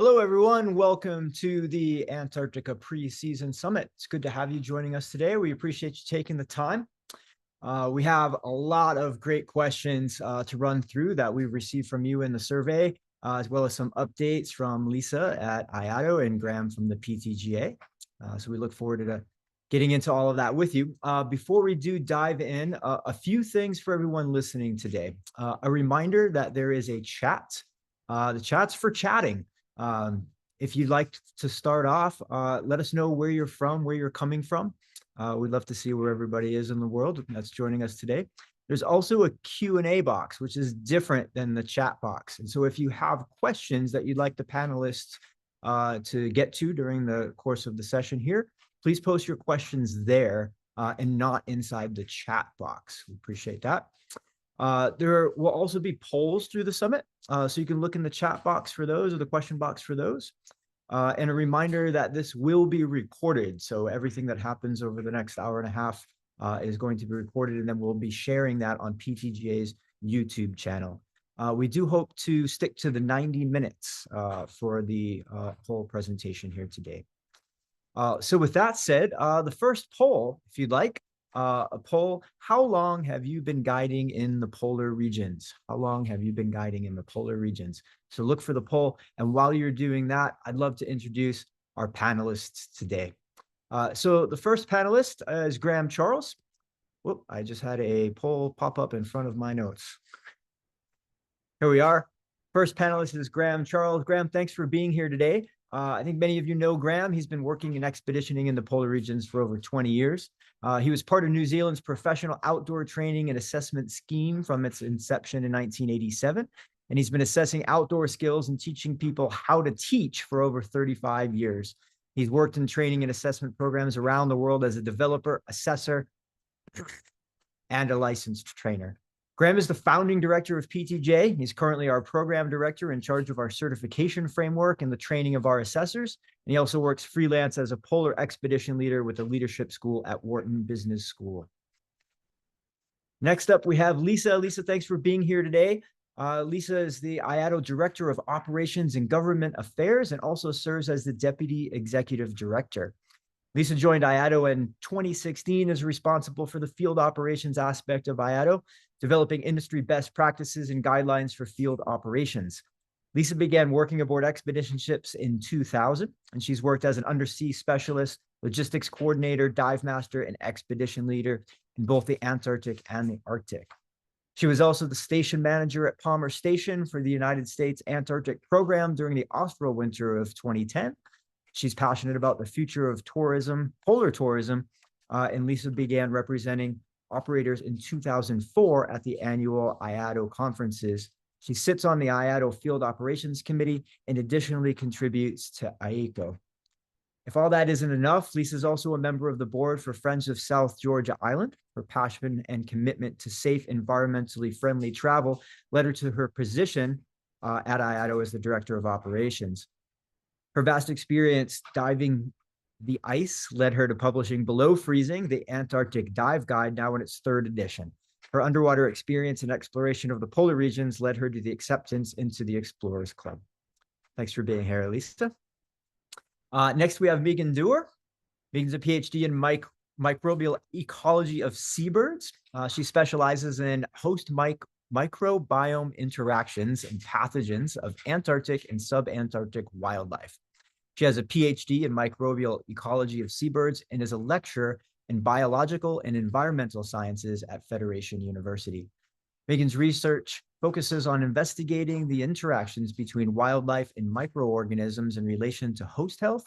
Hello, everyone. Welcome to the Antarctica Pre-Season Summit. It's good to have you joining us today. We appreciate you taking the time. We have a lot of great questions to run through that we've received from you in the survey, as well as some updates from Lisa at IAATO and Graham from the PTGA. So we look forward to getting into all of that with you. Before we do dive in, a few things for everyone listening today. A reminder that there is a chat. The chat's for chatting. If you'd like to start off, let us know where you're from, where you're coming from. We'd love to see where everybody is in the world that's joining us today. There's also a Q&A box, which is different than the chat box. And so if you have questions that you'd like the panelists to get to during the course of the session here, please post your questions there and not inside the chat box. We appreciate that. There will also be polls through the summit, so you can look in the chat box for those or the question box for those. And a reminder that this will be recorded, so everything that happens over the next hour and a half is going to be recorded, and then we'll be sharing that on PTGA's YouTube channel. We do hope to stick to the 90 minutes for the whole presentation here today. So with that said, the first poll, if you'd like, a poll: how long have you been guiding in the polar regions? How long have you been guiding in the polar regions? So look for the poll. And while you're doing that, I'd love to introduce our panelists today. So the first panelist is Graham Charles. Whoop, I just had a poll pop up in front of my notes. Here we are. First panelist is Graham Charles. Graham, thanks for being here today. I think many of you know Graham. He's been working in expeditioning in the polar regions for over 20 years. He was part of New Zealand's professional outdoor training and assessment scheme from its inception in 1987. And he's been assessing outdoor skills and teaching people how to teach for over 35 years. He's worked in training and assessment programs around the world as a developer, assessor, and a licensed trainer. Graham is the founding director of PTGA. He's currently our program director in charge of our certification framework and the training of our assessors. And he also works freelance as a polar expedition leader with a leadership school at Wharton Business School. Next up, we have Lisa. Lisa, thanks for being here today. Lisa is the IAATO Director of Operations and Government Affairs and also serves as the Deputy Executive Director. Lisa joined IAATO in 2016 as responsible for the field operations aspect of IAATO, developing industry best practices and guidelines for field operations. Lisa began working aboard expedition ships in 2000, and she's worked as an undersea specialist, logistics coordinator, dive master, and expedition leader in both the Antarctic and the Arctic. She was also the station manager at Palmer Station for the United States Antarctic program during the austral winter of 2010. She's passionate about the future of tourism, polar tourism, and Lisa began representing operators in 2004 at the annual IAATO conferences. She sits on the IAATO Field Operations Committee and additionally contributes to IAATO. If all that isn't enough, Lisa is also a member of the board for Friends of South Georgia Island. Her passion and commitment to safe, environmentally friendly travel led her to her position at IAATO as the Director of Operations. Her vast experience diving the ice led her to publishing Below Freezing, the Antarctic Dive Guide, now in its 3rd edition. Her underwater experience and exploration of the polar regions led her to the acceptance into the Explorers Club. Thanks for being here, Lisa. Next, we have Meagan Dewar. Meagan's a PhD in microbial ecology of seabirds. She specializes in host microbiome interactions and pathogens of Antarctic and subantarctic wildlife. She has a PhD in microbial ecology of seabirds and is a lecturer in biological and environmental sciences at Federation University. Meagan's research focuses on investigating the interactions between wildlife and microorganisms in relation to host health,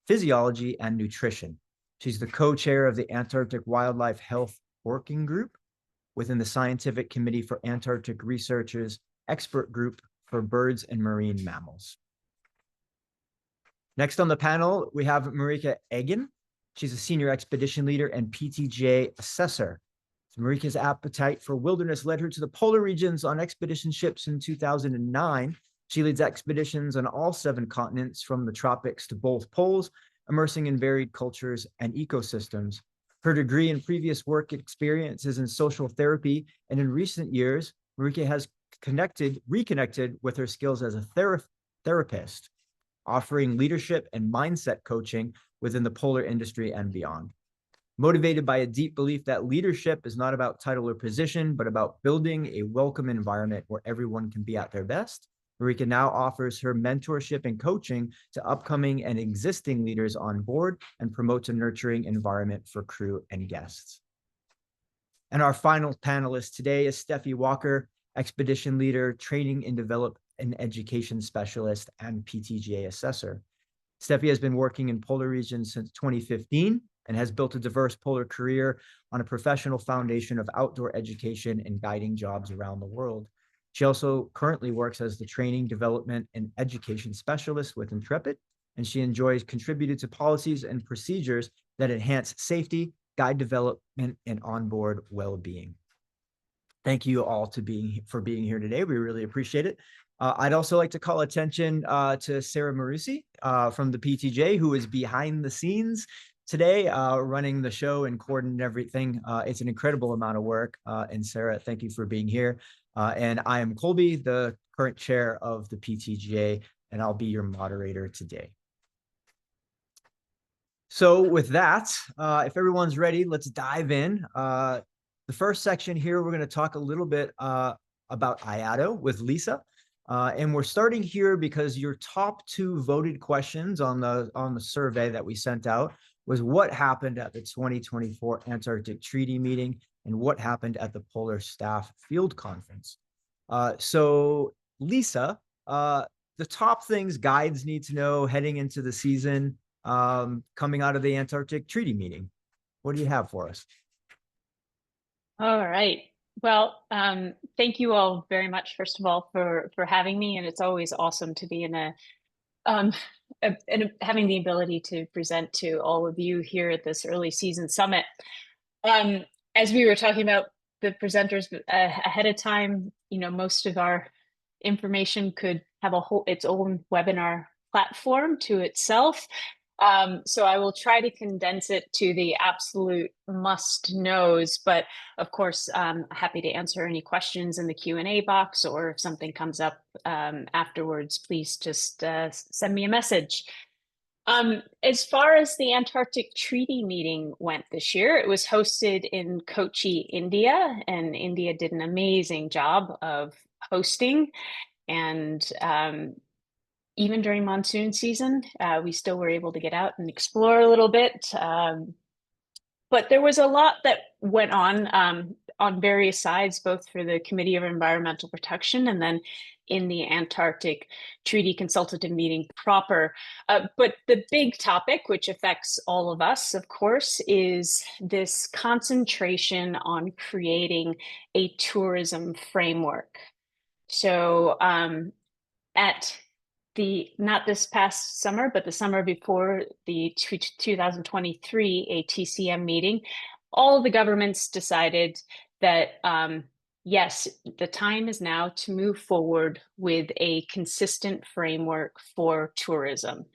physiology, and nutrition. She's the co-chair of the Antarctic Wildlife Health Working Group within the Scientific Committee for Antarctic Researchers Expert Group for Birds and Marine Mammals. Next on the panel, we have Marieke Egan. She's a senior expedition leader and PTGA assessor. So Marieke's appetite for wilderness led her to the polar regions on expedition ships in 2009. She leads expeditions on all 7 continents, from the tropics to both poles, immersing in varied cultures and ecosystems. Her degree and previous work experience is in social therapy, and in recent years, Marieke has reconnected with her skills as a therapist. offering leadership and mindset coaching within the polar industry and beyond. Motivated by a deep belief that leadership is not about title or position, but about building a welcome environment where everyone can be at their best, Marieke now offers her mentorship and coaching to upcoming and existing leaders on board and promotes a nurturing environment for crew and guests. And our final panelist today is Stephi Walker, expedition leader, training and development and education specialist, and PTGA assessor. Stephi has been working in polar regions since 2015 and has built a diverse polar career on a professional foundation of outdoor education and guiding jobs around the world. She also currently works as the training, development, and education specialist with Intrepid, and she enjoys contributing to policies and procedures that enhance safety, guide development, and onboard well-being. Thank you all for being here today. We really appreciate it. I'd also like to call attention to Sarah Marusi from the PTGA, who is behind the scenes today, running the show and coordinating everything. It's an incredible amount of work. And Sarah, thank you for being here. And I am Colby, the current chair of the PTGA, and I'll be your moderator today. So with that, if everyone's ready, let's dive in. The first section here, we're going to talk a little bit about IAATO with Lisa. And we're starting here because your top 2 voted questions on the survey that we sent out was what happened at the 2024 Antarctic Treaty Meeting and what happened at the Polar Staff Field Conference. So Lisa, the top things guides need to know heading into the season, coming out of the Antarctic Treaty Meeting. What do you have for us? All right. Well, thank you all very much, first of all, for having me. And it's always awesome to be in and having the ability to present to all of you here at this early season summit. As we were talking about the presenters ahead of time, most of our information could have its own webinar platform to itself. So I will try to condense it to the absolute must knows, but of course, I'm happy to answer any questions in the Q&A box, or if something comes up afterwards, please just send me a message. As far as the Antarctic Treaty Meeting went this year, it was hosted in Kochi, India, and India did an amazing job of hosting. And even during monsoon season, we still were able to get out and explore a little bit. But there was a lot that went on various sides, both for the Committee of Environmental Protection and then in the Antarctic Treaty Consultative Meeting proper. But the big topic, which affects all of us, of course, is this concentration on creating a tourism framework. So not this past summer, but the summer before the 2023 ATCM meeting, all of the governments decided that, yes, the time is now to move forward with a consistent framework for tourism.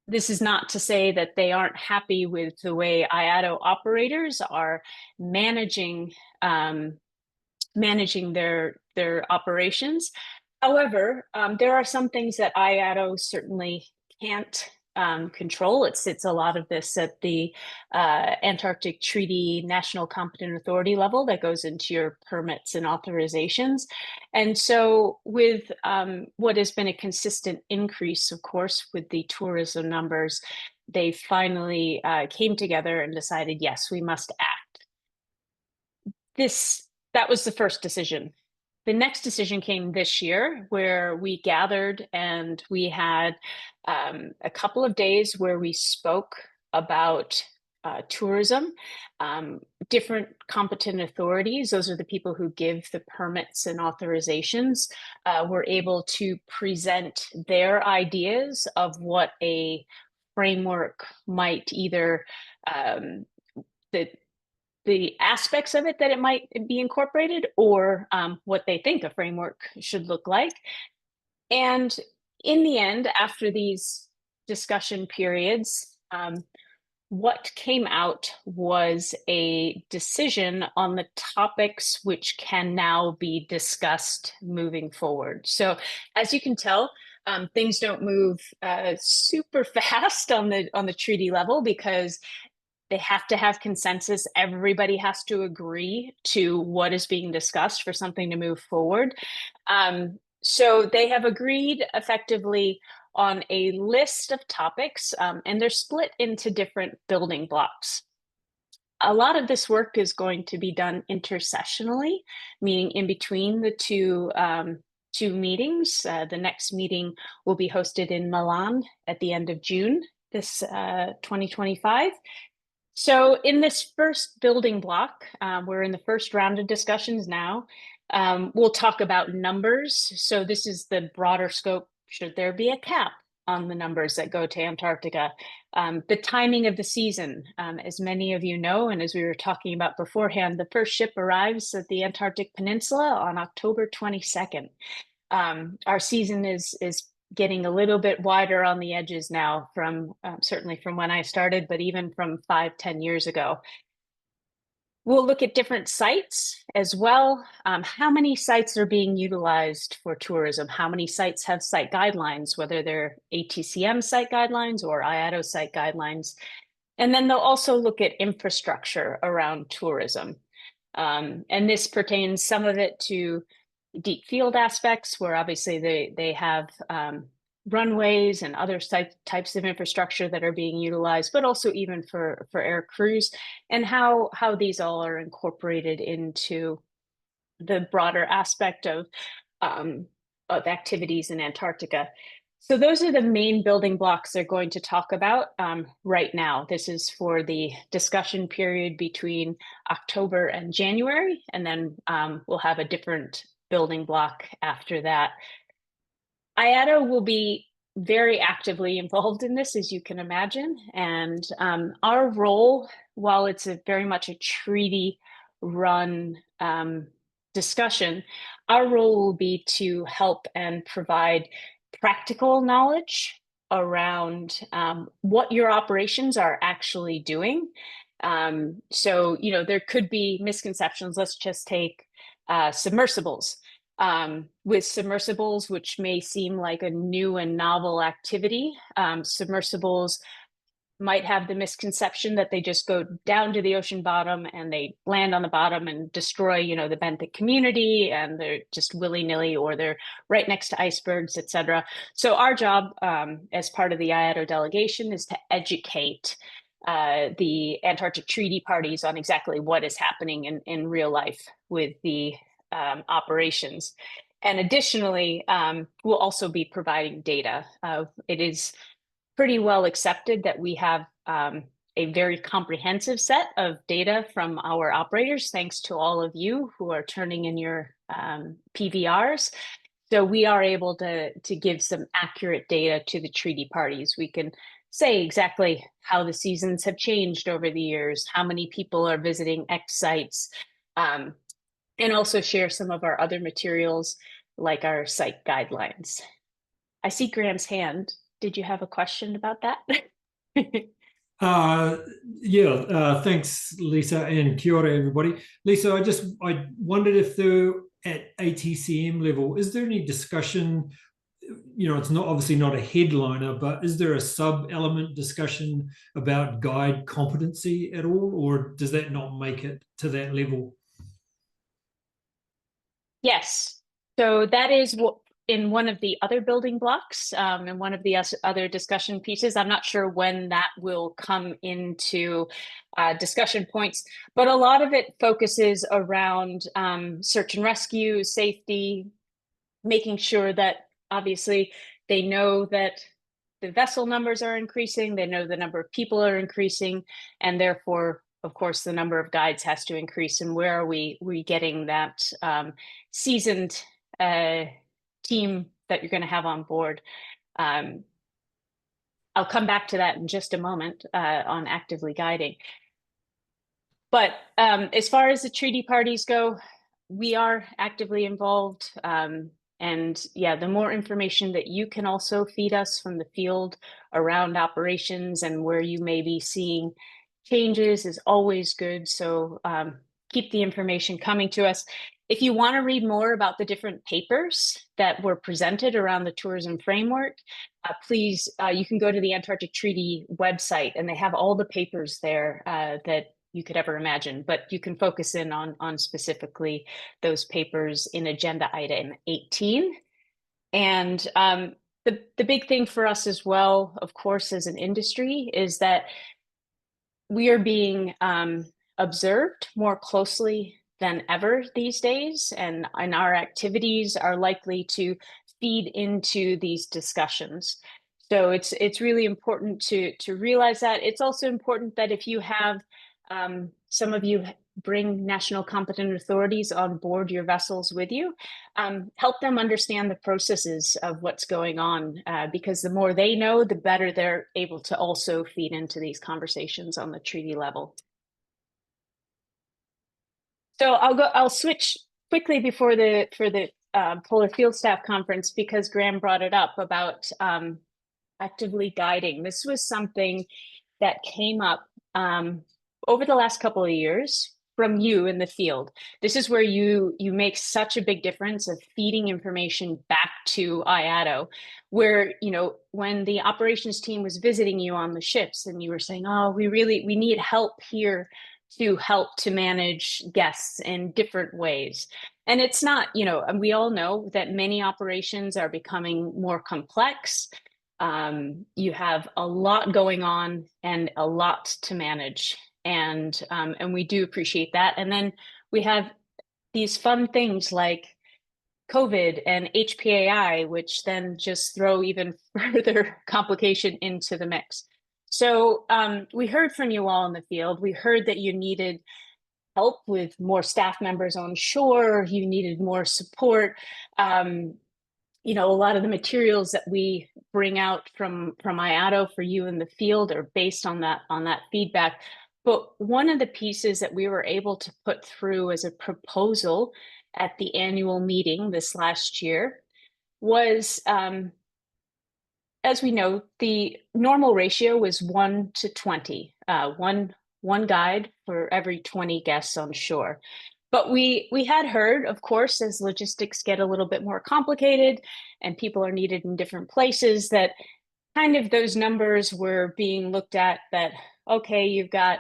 This is not to say that they aren't happy with the way IAATO operators are managing their operations. However, there are some things that IAATO certainly can't control. It sits a lot of this at the Antarctic Treaty National Competent Authority level that goes into your permits and authorizations. And so with what has been a consistent increase, of course, with the tourism numbers, they finally came together and decided, yes, we must act. That was the first decision. The next decision came this year, where we gathered and we had a couple of days where we spoke about tourism. Different competent authorities, those are the people who give the permits and authorizations, were able to present their ideas of what a framework might either the aspects of it that it might be incorporated, or what they think a framework should look like. And in the end, after these discussion periods, what came out was a decision on the topics which can now be discussed moving forward. So as you can tell, Things don't move super fast on the treaty level because they have to have consensus. Everybody has to agree to what is being discussed for something to move forward. So they have agreed effectively on a list of topics, and they're split into different building blocks. A lot of this work is going to be done intersessionally, meaning in between the two meetings. The next meeting will be hosted in Milan at the end of June, this 2025. So in this first building block, we're in the first round of discussions now. We'll talk about numbers. So this is the broader scope. Should there be a cap on the numbers that go to Antarctica? The timing of the season, as many of you know, and as we were talking about beforehand, the first ship arrives at the Antarctic Peninsula on October 22nd. Our season is getting a little bit wider on the edges now from certainly from when I started, but even from 5-10 years ago. We'll look at different sites as well. How many sites are being utilized for tourism? How many sites have site guidelines, whether they're ATCM site guidelines or IAATO site guidelines? And then they'll also look at infrastructure around tourism. And this pertains some of it to deep field aspects, where obviously they have runways and other types of infrastructure that are being utilized, but also even for air crews, and how these all are incorporated into the broader aspect of activities in Antarctica. So those are the main building blocks they're going to talk about right now. This is for the discussion period between October and January, and then we'll have a different building block after that. IAATO will be very actively involved in this, as you can imagine. And our role, while it's very much a treaty-run discussion, our role will be to help and provide practical knowledge around what your operations are actually doing. So, there could be misconceptions. Let's just take submersibles. With submersibles, which may seem like a new and novel activity, submersibles might have the misconception that they just go down to the ocean bottom and they land on the bottom and destroy, the benthic community, and they're just willy-nilly, or they're right next to icebergs, etc. So our job as part of the IAATO delegation is to educate the Antarctic Treaty parties on exactly what is happening in real life with the operations. And additionally, we'll also be providing data. It is pretty well accepted that we have a very comprehensive set of data from our operators, thanks to all of you who are turning in your PVRs. So we are able to give some accurate data to the treaty parties. We can say exactly how the seasons have changed over the years, how many people are visiting X sites, and also share some of our other materials like our site guidelines. I see Graham's hand. Did you have a question about that? Thanks, Lisa, and kia ora, everybody. Lisa, I wondered if at ATCM level, is there any discussion? It's not obviously not a headliner, but is there a sub-element discussion about guide competency at all, or does that not make it to that level? Yes. So that is what in one of the other building blocks, and one of the other discussion pieces. I'm not sure when that will come into discussion points, but a lot of it focuses around search and rescue, safety, making sure that obviously they know that the vessel numbers are increasing, they know the number of people are increasing, and therefore, of course, the number of guides has to increase. And where are we getting that seasoned team that you're going to have on board? I'll come back to that in just a moment on actively guiding. But as far as the treaty parties go, we are actively involved. And yeah, the more information that you can also feed us from the field around operations and where you may be seeing changes is always good. So keep the information coming to us. If you want to read more about the different papers that were presented around the tourism framework, please, you can go to the Antarctic Treaty website, and they have all the papers there that you could ever imagine, but you can focus in on specifically those papers in agenda item 18. And the big thing for us as well, of course, as an industry, is that we are being observed more closely than ever these days, and our activities are likely to feed into these discussions. So it's really important to realize that. It's also important that if you have some of you bring national competent authorities on board your vessels with you, help them understand the processes of what's going on, because the more they know, the better they're able to also feed into these conversations on the treaty level. So I'll switch quickly for the Polar Field Staff Conference, because Graham brought it up about actively guiding. This was something that came up over the last couple of years from you in the field. This is where you make such a big difference of feeding information back to IAATO, where, you know, when the operations team was visiting you on the ships and you were saying, oh, we need help here to help to manage guests in different ways. And it's not, you know, and we all know that many operations are becoming more complex. You have a lot going on and a lot to manage. And we do appreciate that. And then we have these fun things like COVID and HPAI, which then just throw even further complication into the mix. So we heard from you all in the field. We heard that you needed help with more staff members on shore. You needed more support. You know, a lot of the materials that we bring out from IAATO for you in the field are based on that feedback. But one of the pieces that we were able to put through as a proposal at the annual meeting this last year was, as we know, the normal ratio was 1 to 20, one guide for every 20 guests on shore. But we had heard, of course, as logistics get a little bit more complicated and people are needed in different places, that kind of those numbers were being looked at that, okay, you've got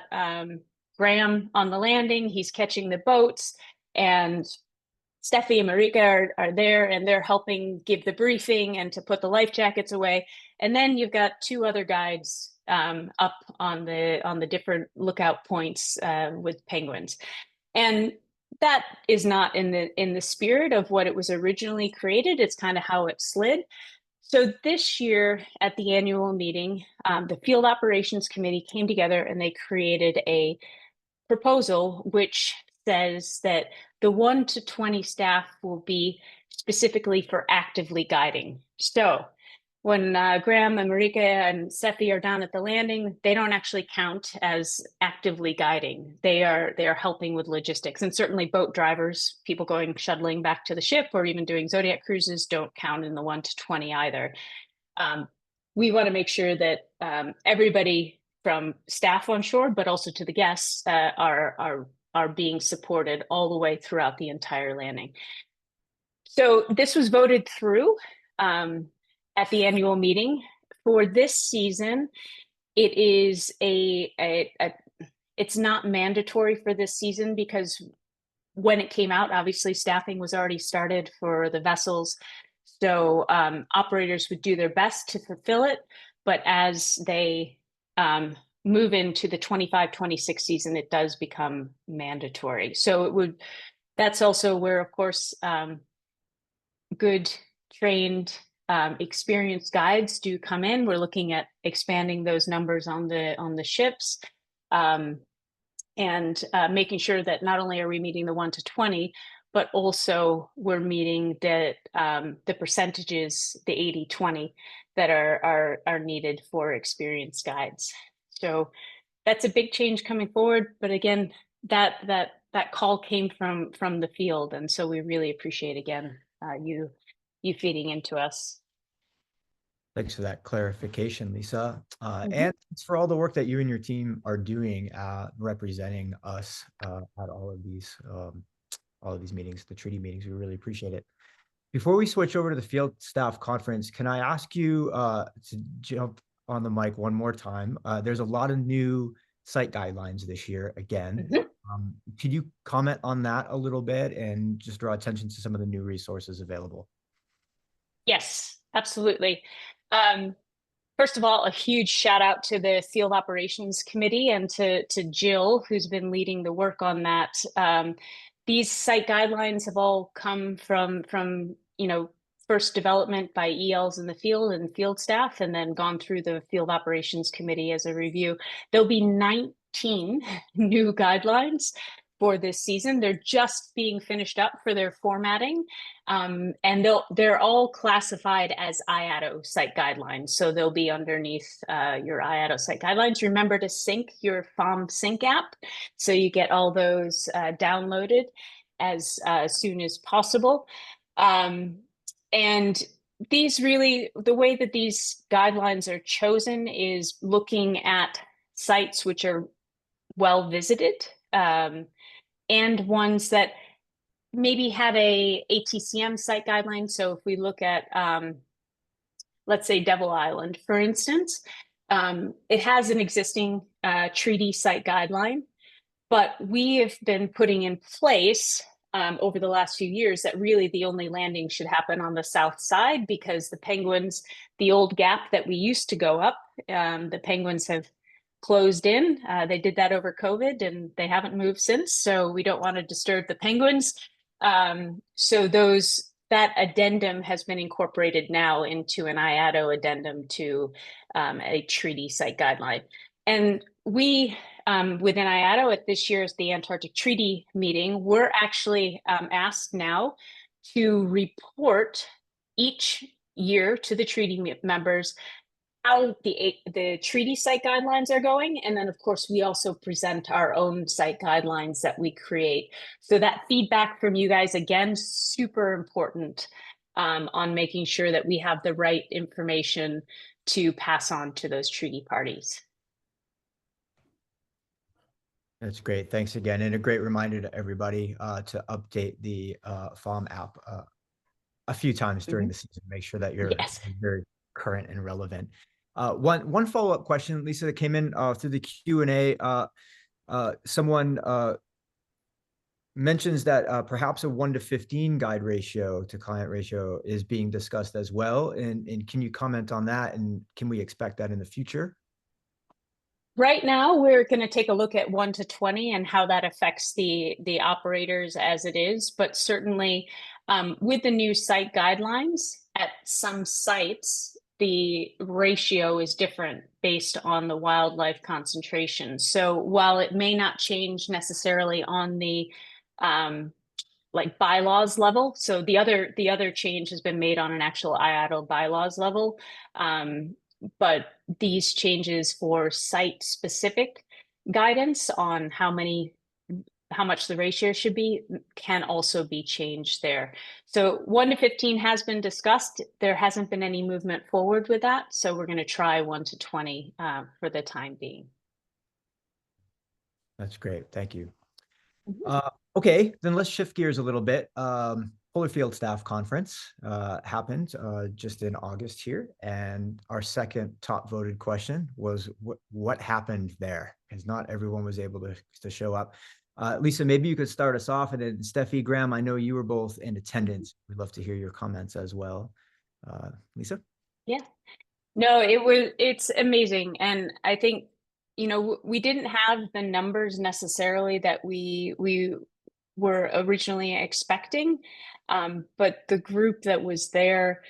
Graham on the landing, he's catching the boats, and Stephi and Marieke are there, and they're helping give the briefing and to put the life jackets away. And then you've got two other guides up on the different lookout points with penguins. And that is not in the spirit of what it was originally created. It's kind of how it slid. So this year at the annual meeting, the Field Operations Committee came together and they created a proposal which says that the 1 to 20 staff will be specifically for actively guiding. So when Graham and Marieke and Stephi are down at the landing, they don't actually count as actively guiding. They are helping with logistics, and certainly boat drivers, people going shuttling back to the ship or even doing Zodiac cruises, don't count in the 1 to 20 either. We want to make sure that everybody from staff on shore, but also to the guests, are being supported all the way throughout the entire landing. So this was voted through at the annual meeting. For this season, it is it's not mandatory for this season, because when it came out, obviously staffing was already started for the vessels. So operators would do their best to fulfill it, but as they move into the 25-26 season, it does become mandatory. So that's also where, of course, good trained experienced guides do come in. We're looking at expanding those numbers on the ships, and making sure that not only are we meeting the 1 to 20, but also we're meeting the percentages, the 80-20 that are needed for experienced guides. So that's a big change coming forward. But again, that call came from the field, and so we really appreciate again you feeding into us. Thanks for that clarification, Lisa. And thanks for all the work that you and your team are doing representing us at all of these all of these meetings, the treaty meetings. We really appreciate it. Before we switch over to the field staff conference, can I ask you to jump on the mic one more time? There's a lot of new site guidelines this year again. Could you comment on that a little bit and just draw attention to some of the new resources available? Yes, absolutely. First of all, a huge shout out to the Field Operations Committee and to Jill, who's been leading the work on that. These site guidelines have all come from first development by ELs in the field and field staff, and then gone through the Field Operations Committee as a review. There'll be 19 new guidelines for this season. They're just being finished up for their formatting. And they're all classified as IAATO site guidelines. So they'll be underneath your IAATO site guidelines. Remember to sync your FOM Sync app, so you get all those downloaded as soon as possible. And these really, the way that these guidelines are chosen is looking at sites which are well visited, and ones that maybe have a ATCM site guideline. So if we look at, let's say Devil Island, for instance, it has an existing treaty site guideline, but we have been putting in place over the last few years that really the only landing should happen on the south side, because the penguins, the old gap that we used to go up, the penguins have closed in. They did that over COVID and they haven't moved since. So we don't want to disturb the penguins. So that addendum has been incorporated now into an IAATO addendum to a treaty site guideline. And we, within IAATO at this year's the Antarctic Treaty meeting, we're actually asked now to report each year to the treaty members how the treaty site guidelines are going. And then, of course, we also present our own site guidelines that we create. So that feedback from you guys, again, super important on making sure that we have the right information to pass on to those treaty parties. That's great. Thanks again. And a great reminder to everybody to update the FOM app a few times during the season. Make sure that you're very current and relevant. One follow-up question, Lisa, that came in through the Q&A. Someone mentions that perhaps a 1:15 guide ratio to client ratio is being discussed as well. And can you comment on that? And can we expect that in the future? Right now, we're going to take a look at 1:20 and how that affects the operators as it is. But certainly with the new site guidelines, at some sites, the ratio is different based on the wildlife concentration. So while it may not change necessarily on the like bylaws level, so the other change has been made on an actual IAATO bylaws level, but these changes for site specific guidance on how much the ratio should be can also be changed there. So 1:15 has been discussed. There hasn't been any movement forward with that. So we're going to try 1:20 for the time being. That's great. Thank you. Okay, then let's shift gears a little bit. Polar Field Staff Conference happened just in August here. And our second top voted question was what happened there? Because not everyone was able to show up. Lisa, maybe you could start us off, and then Steffi, Graham, I know you were both in attendance. We'd love to hear your comments as well. Lisa? Yeah. No, it's amazing. And I think, we didn't have the numbers necessarily that we were originally expecting. But the group that was there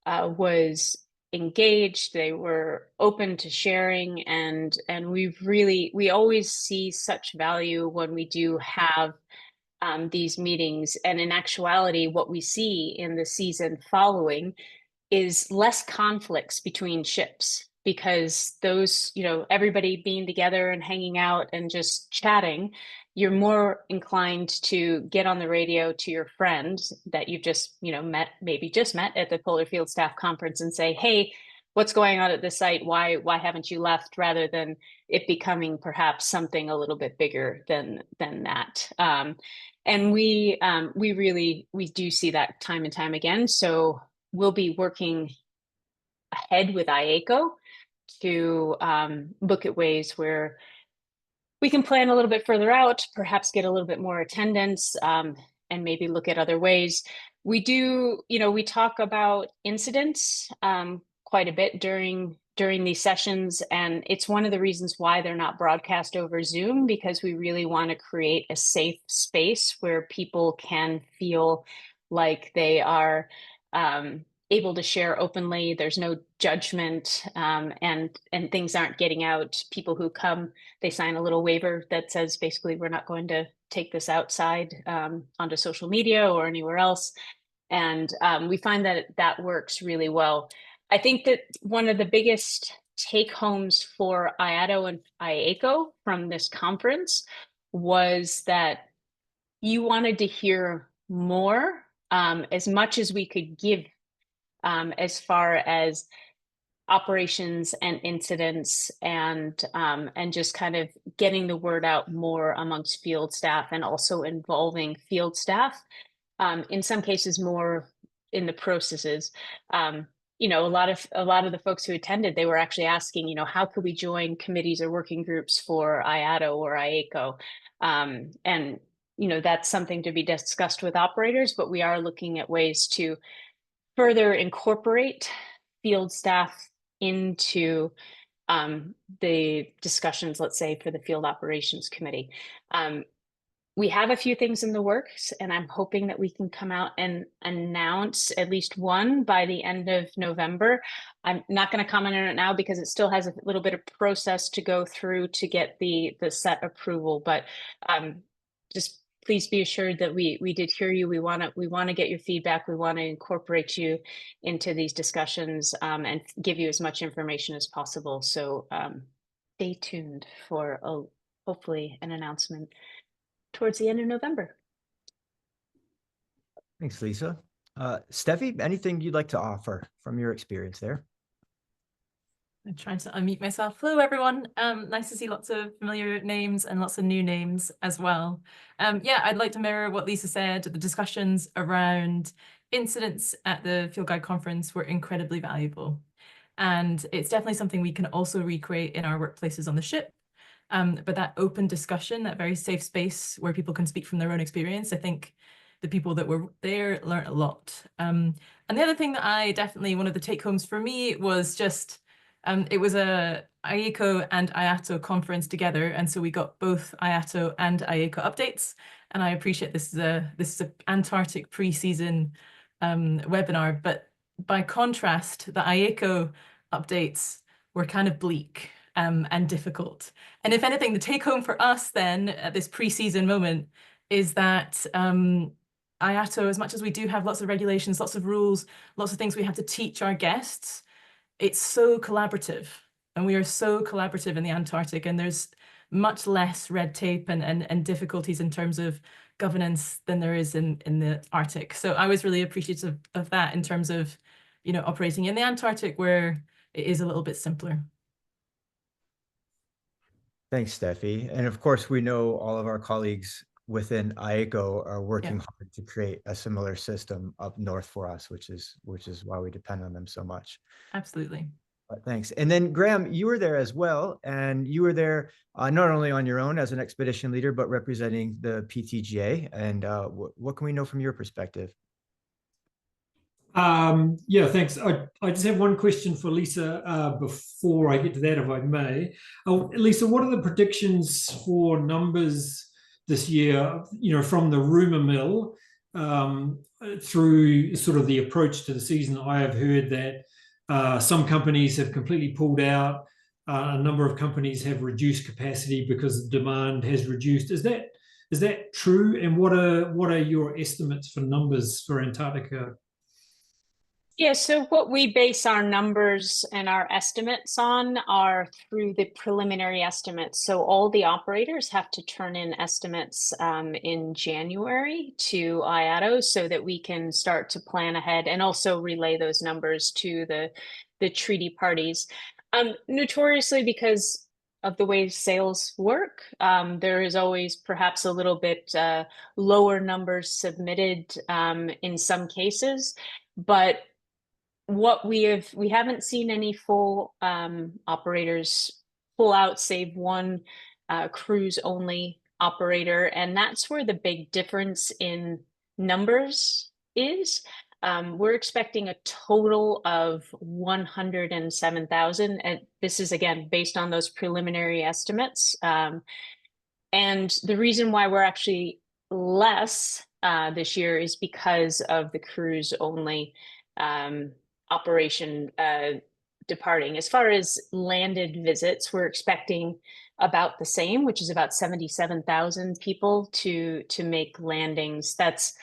was engaged. They were open to sharing, and we always see such value when we do have these meetings. And in actuality, what we see in the season following is less conflicts between ships, because those, everybody being together and hanging out and just chatting, you're more inclined to get on the radio to your friend that you've just, maybe just met at the Polar Field Staff Conference and say, hey, what's going on at the site? Why haven't you left? Rather than it becoming perhaps something a little bit bigger than that. And we do see that time and time again. So we'll be working ahead with IAATO to look at ways where we can plan a little bit further out, perhaps get a little bit more attendance, and maybe look at other ways. We do, we talk about incidents quite a bit during these sessions, and it's one of the reasons why they're not broadcast over Zoom, because we really want to create a safe space where people can feel like they are able to share openly. There's no judgment, and things aren't getting out. People who come, they sign a little waiver that says basically we're not going to take this outside onto social media or anywhere else. And we find that that works really well. I think that one of the biggest take homes for IAATO and IAATO from this conference was that you wanted to hear more, as much as we could give, as far as operations and incidents, and just kind of getting the word out more amongst field staff, and also involving field staff, in some cases more in the processes. A lot of the folks who attended, they were actually asking, how could we join committees or working groups for IAATO or IAATO? And that's something to be discussed with operators, but we are looking at ways to further incorporate field staff into the discussions, let's say, for the field operations committee. We have a few things in the works, and I'm hoping that we can come out and announce at least one by the end of November. I'm not going to comment on it now because it still has a little bit of process to go through to get the set approval, but just please be assured that we did hear you. We want to get your feedback. We want to incorporate you into these discussions, and give you as much information as possible. So stay tuned for hopefully an announcement towards the end of November. Thanks, Lisa. Steffi, anything you'd like to offer from your experience there? I'm trying to unmute myself. Hello, everyone. Nice to see lots of familiar names and lots of new names as well. Yeah, I'd like to mirror what Lisa said. The discussions around incidents at the Field Guide Conference were incredibly valuable. And it's definitely something we can also recreate in our workplaces on the ship. But that open discussion, that very safe space where people can speak from their own experience, I think the people that were there learned a lot. And the other thing that one of the take homes for me was just, it was a IAATO and IAATO conference together. And so we got both IAATO and IAATO updates. And I appreciate this is an Antarctic pre-season webinar, but by contrast, the IAATO updates were kind of bleak and difficult. And if anything, the take home for us then at this pre-season moment is that IAATO, as much as we do have lots of regulations, lots of rules, lots of things we have to teach our guests, it's so collaborative. And we are so collaborative in the Antarctic, and there's much less red tape and difficulties in terms of governance than there is in the Arctic. So I was really appreciative of that in terms of, operating in the Antarctic where it is a little bit simpler. Thanks, Steffi. And of course, we know all of our colleagues within IAATO are working hard to create a similar system up north for us, which is why we depend on them so much. Absolutely. Thanks. And then Graham, you were there as well, and you were there not only on your own as an expedition leader, but representing the PTGA. And what can we know from your perspective? Yeah, thanks. I just have one question for Lisa before I get to that, if I may. Lisa, what are the predictions for numbers this year, from the rumor mill through sort of the approach to the season? I have heard that some companies have completely pulled out. A number of companies have reduced capacity because the demand has reduced. Is that true? And what are your estimates for numbers for Antarctica? Yeah, so what we base our numbers and our estimates on are through the preliminary estimates. So all the operators have to turn in estimates in January to IAATO so that we can start to plan ahead and also relay those numbers to the treaty parties. Notoriously, because of the way sales work, there is always perhaps a little bit lower numbers submitted in some cases, but we haven't seen any full operators pull out, save one cruise only operator, and that's where the big difference in numbers is. We're expecting a total of 107,000, and this is again based on those preliminary estimates. And the reason why we're actually less this year is because of the cruise only operation departing. As far as landed visits, we're expecting about the same, which is about 77,000 people to make landings. That's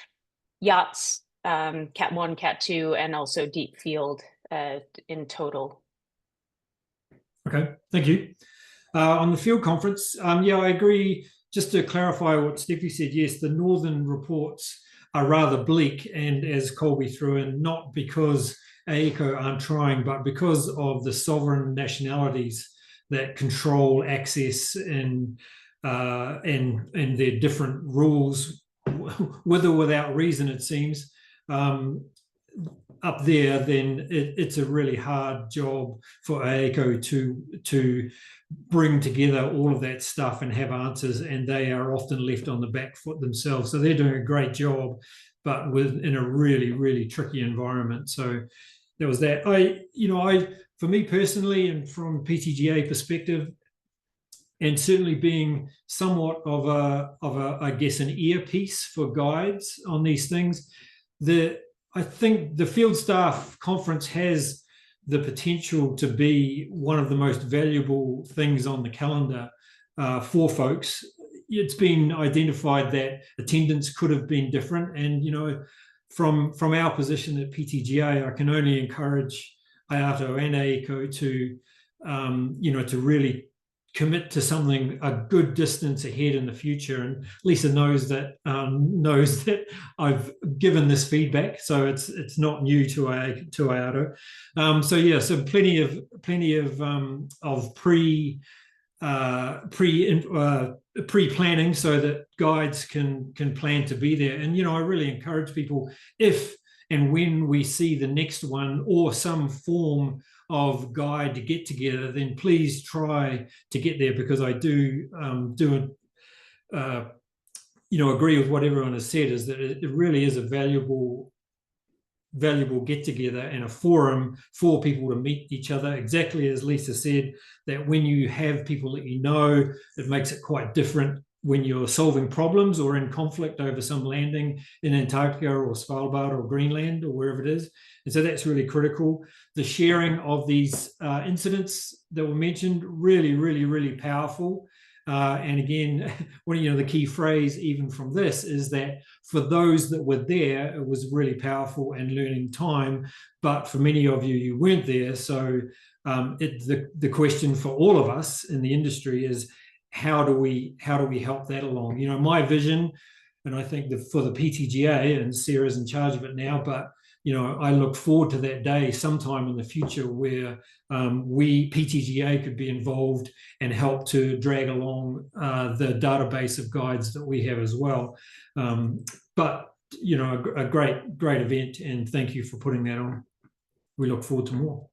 yachts, Cat 1, Cat 2, and also deep field in total. Okay, thank you. On the field conference, yeah, I agree. Just to clarify what Steffi said, yes, the northern reports are rather bleak, and as Colby threw in, not because IAATO aren't trying, but because of the sovereign nationalities that control access and their different rules, with or without reason, it seems. Up there, then it's a really hard job for IAATO to bring together all of that stuff and have answers, and they are often left on the back foot themselves. So they're doing a great job, but in a really, really tricky environment. So there was that. For me personally, and from PTGA perspective, and certainly being somewhat of I guess, an earpiece for guides on these things, I think the Field Staff Conference has the potential to be one of the most valuable things on the calendar for folks. It's been identified that attendance could have been different, and from our position at PTGA, I can only encourage IAATO and IAACO to really commit to something a good distance ahead in the future. And Lisa knows that I've given this feedback, so it's not new to IAATO. So plenty of pre-planning so that guides can plan to be there. And I really encourage people, if and when we see the next one or some form of guide to get together, then please try to get there, because I do agree with what everyone has said, is that it really is a valuable get together and a forum for people to meet each other. Exactly as Lisa said, that when you have people that it makes it quite different when you're solving problems or in conflict over some landing in Antarctica or Svalbard or Greenland or wherever it is. And so that's really critical. The sharing of these incidents that were mentioned, really, really, really powerful. And again, the key phrase even from this is that for those that were there, it was really powerful and learning time. But for many of you, you weren't there. So the question for all of us in the industry is, how do we help that along? My vision, and I think for the PTGA, and Sarah's in charge of it now, but I look forward to that day sometime in the future where PTGA could be involved and help to drag along the database of guides that we have as well. But a great event, and thank you for putting that on. We look forward to more.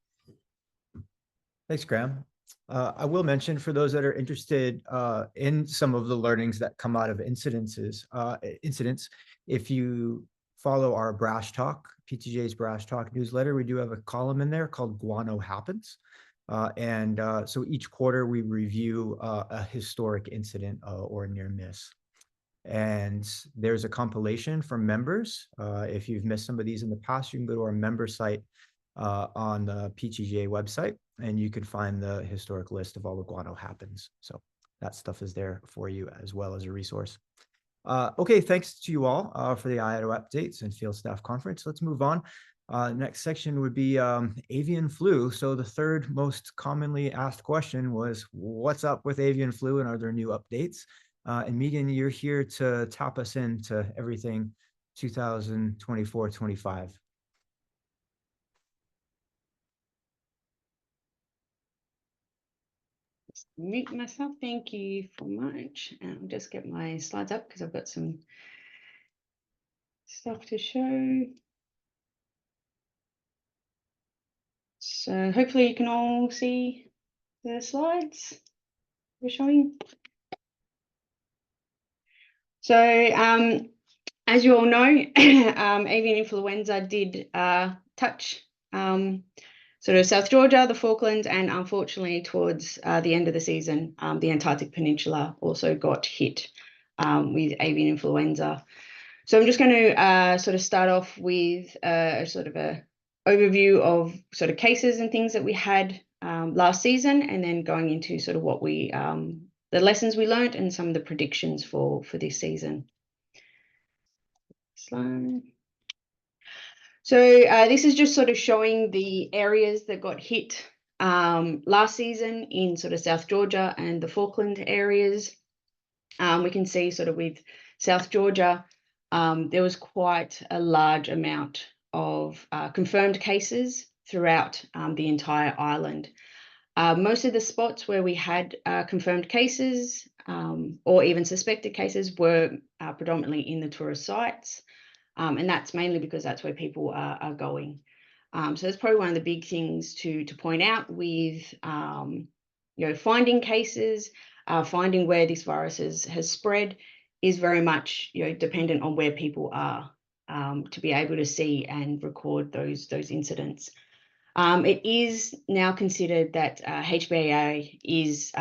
Thanks, Graham. I will mention, for those that are interested in some of the learnings that come out of incidents, if you follow our Brash Talk, PTGA's Brash Talk newsletter, we do have a column in there called Guano Happens. So each quarter we review a historic incident or near miss. And there's a compilation for members. If you've missed some of these in the past, you can go to our member site on the PTGA website, and you can find the historic list of all the Guano Happens. So that stuff is there for you as well as a resource. Okay, thanks to you all for the IAATO updates and field staff conference. Let's move on. Next section would be avian flu. So the third most commonly asked question was, what's up with avian flu and are there new updates? And Meagan, you're here to tap us into everything 2024-25. Mute myself. Thank you so much. And I'll just get my slides up because I've got some stuff to show. So hopefully you can all see the slides we're showing. So as you all know, avian influenza did touch sort of South Georgia, the Falklands, and unfortunately towards the end of the season, the Antarctic Peninsula also got hit with avian influenza. So I'm just going to sort of start off with sort of a overview of sort of cases and things that we had last season, and then going into sort of what we the lessons we learned and some of the predictions for this season. Slide. So this is just sort of showing the areas that got hit last season in sort of South Georgia and the Falkland areas. We can see sort of with South Georgia, there was quite a large amount of confirmed cases throughout the entire island. Most of the spots where we had confirmed cases or even suspected cases were predominantly in the tourist sites. And that's mainly because that's where people are going. So that's probably one of the big things to point out with, finding cases, finding where this virus has spread is very much, dependent on where people are to be able to see and record those incidents. It is now considered that HBAI is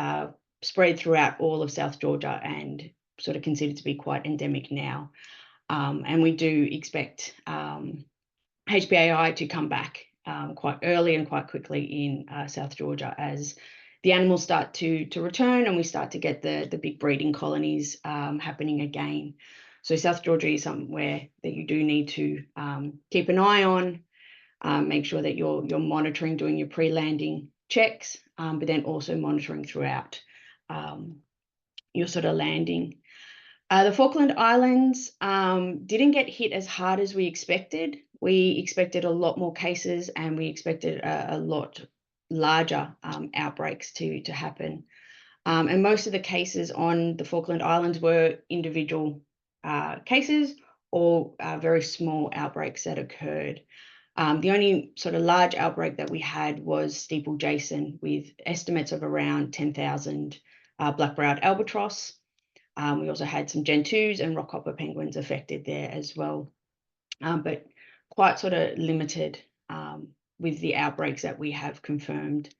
spread throughout all of South Georgia and sort of considered to be quite endemic now. And we do expect HBAI to come back quite early and quite quickly in South Georgia as the animals start to return and we start to get the big breeding colonies happening again. So South Georgia is somewhere that you do need to keep an eye on, make sure that you're monitoring, doing your pre-landing checks, but then also monitoring throughout your sort of landing. The Falkland Islands didn't get hit as hard as we expected. We expected a lot more cases and we expected a lot larger outbreaks to happen. And most of the cases on the Falkland Islands were individual cases or very small outbreaks that occurred. The only sort of large outbreak that we had was Steeple Jason with estimates of around 10,000 black-browed albatross. We also had some Gen 2s and rockhopper penguins affected there as well, but quite sort of limited with the outbreaks that we have confirmed.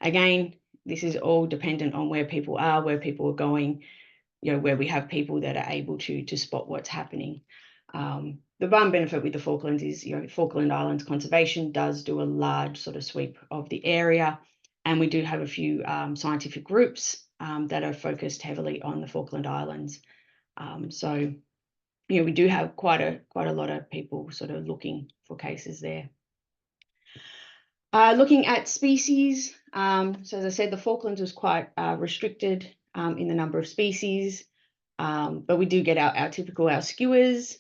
Again, this is all dependent on where people are, where people are going, where we have people that are able to spot what's happening. The one benefit with the Falklands is, Falkland Islands Conservation does do a large sort of sweep of the area, and we do have a few scientific groups that are focused heavily on the Falkland Islands. So, we do have quite a lot of people sort of looking for cases there. Looking at species, so as I said, the Falklands was quite restricted in the number of species, but we do get our typical skewers,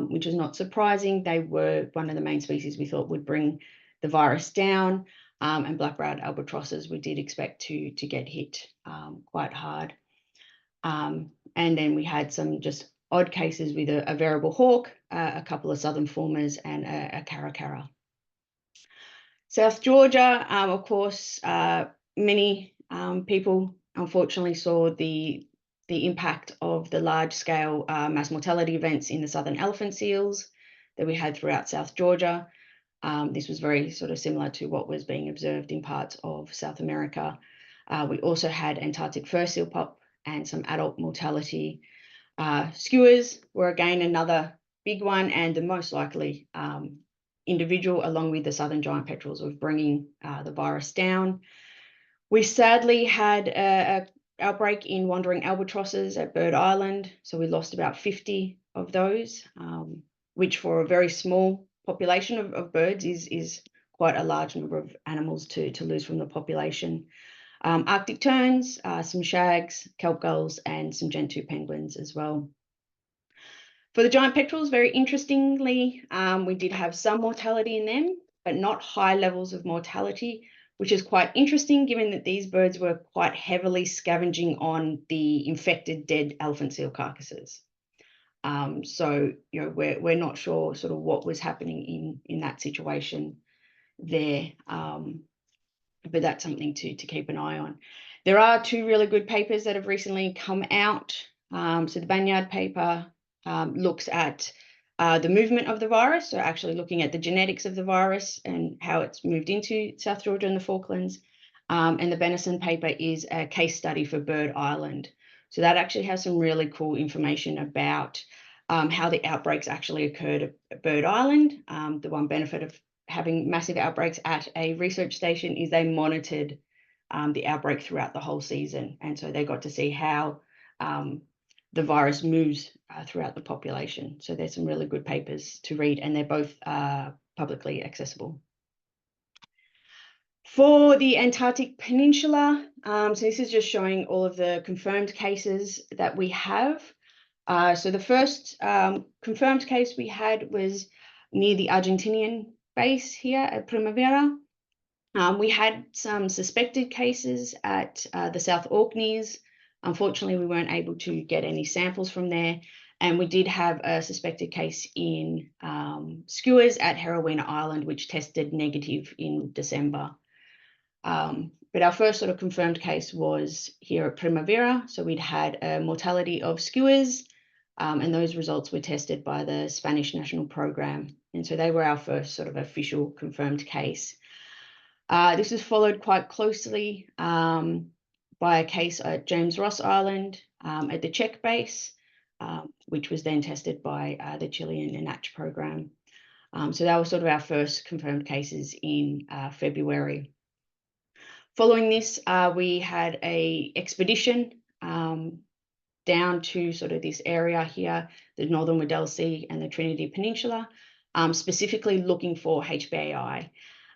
which is not surprising. They were one of the main species we thought would bring the virus down. And black-browed albatrosses we did expect to get hit quite hard. And then we had some just odd cases with a variable hawk, a couple of southern formers and a caracara. South Georgia, of course, many people unfortunately saw the impact of the large-scale mass mortality events in the southern elephant seals that we had throughout South Georgia. This was very sort of similar to what was being observed in parts of South America. We also had Antarctic fur seal pop and some adult mortality. Skewers were again another big one and the most likely individual, along with the southern giant petrels, of bringing the virus down. We sadly had outbreak in wandering albatrosses at Bird Island. So we lost about 50 of those, which for a very small population of birds is quite a large number of animals to lose from the population. Arctic terns, some shags, kelp gulls, and some gentoo penguins as well. For the giant petrels, very interestingly, we did have some mortality in them, but not high levels of mortality, which is quite interesting given that these birds were quite heavily scavenging on the infected dead elephant seal carcasses. So, you know, we're not sure sort of what was happening in that situation there, but that's something to keep an eye on. There are 2 really good papers that have recently come out. So the Banyard paper looks at the movement of the virus, so actually looking at the genetics of the virus and how it's moved into South Georgia and the Falklands. And the Benison paper is a case study for Bird Island. So that actually has some really cool information about how the outbreaks actually occurred at Bird Island. The one benefit of having massive outbreaks at a research station is they monitored the outbreak throughout the whole season. And so they got to see how the virus moves throughout the population. So there's some really good papers to read, and they're both publicly accessible. For the Antarctic Peninsula, so this is just showing all of the confirmed cases that we have. So the first confirmed case we had was near the Argentinian base here at Primavera. We had some suspected cases at the South Orkneys. Unfortunately, we weren't able to get any samples from there. And we did have a suspected case in skuas at Heroina Island, which tested negative in December. But our first sort of confirmed case was here at Primavera. So we'd had a mortality of skuas, and those results were tested by the Spanish National Program. And so they were our first sort of official confirmed case. This was followed quite closely by a case at James Ross Island at the Czech base, which was then tested by the Chilean IAATO program. So that was sort of our first confirmed cases in February. Following this, we had an expedition down to sort of this area here, the Northern Weddell Sea and the Trinity Peninsula, specifically looking for HBAI.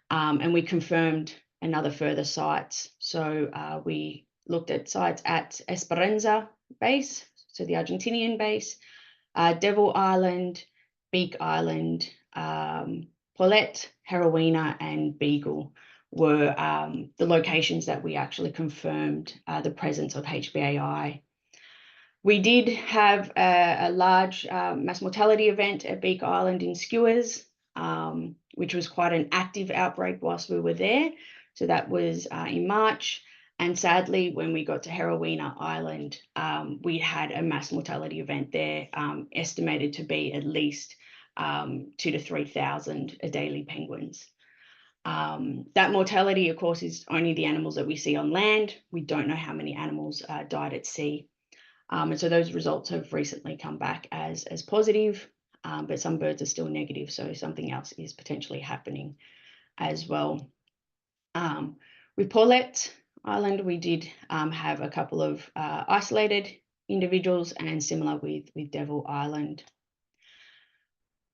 And we confirmed another further sites. So we looked at sites at Esperanza base, so the Argentinian base, Devil Island, Beak Island, Paulette, Heroina, and Beagle were the locations that we actually confirmed the presence of HBAI. We did have a large mass mortality event at Beak Island in skuas, which was quite an active outbreak whilst we were there. So that was in March. And sadly, when we got to Heroina Island, we had a mass mortality event there, estimated to be at least 2,000 to 3,000 Adelie penguins. That mortality, of course, is only the animals that we see on land. We don't know how many animals died at sea. And so those results have recently come back as positive, but some birds are still negative, so something else is potentially happening as well. With Paulette Island, we did have a couple of isolated individuals, and similar with Devil Island.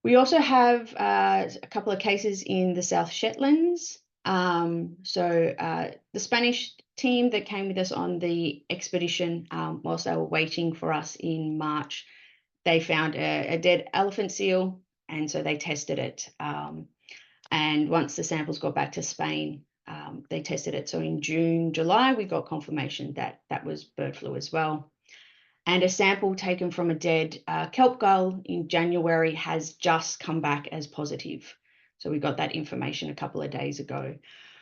We also have a couple of cases in the South Shetlands. The Spanish team that came with us on the expedition, whilst they were waiting for us in March, they found a dead elephant seal, and so they tested it. And once the samples got back to Spain, they tested it. So in June, July, we got confirmation that that was bird flu as well. And a sample taken from a dead kelp gull in January has just come back as positive. So we got that information a couple of days ago.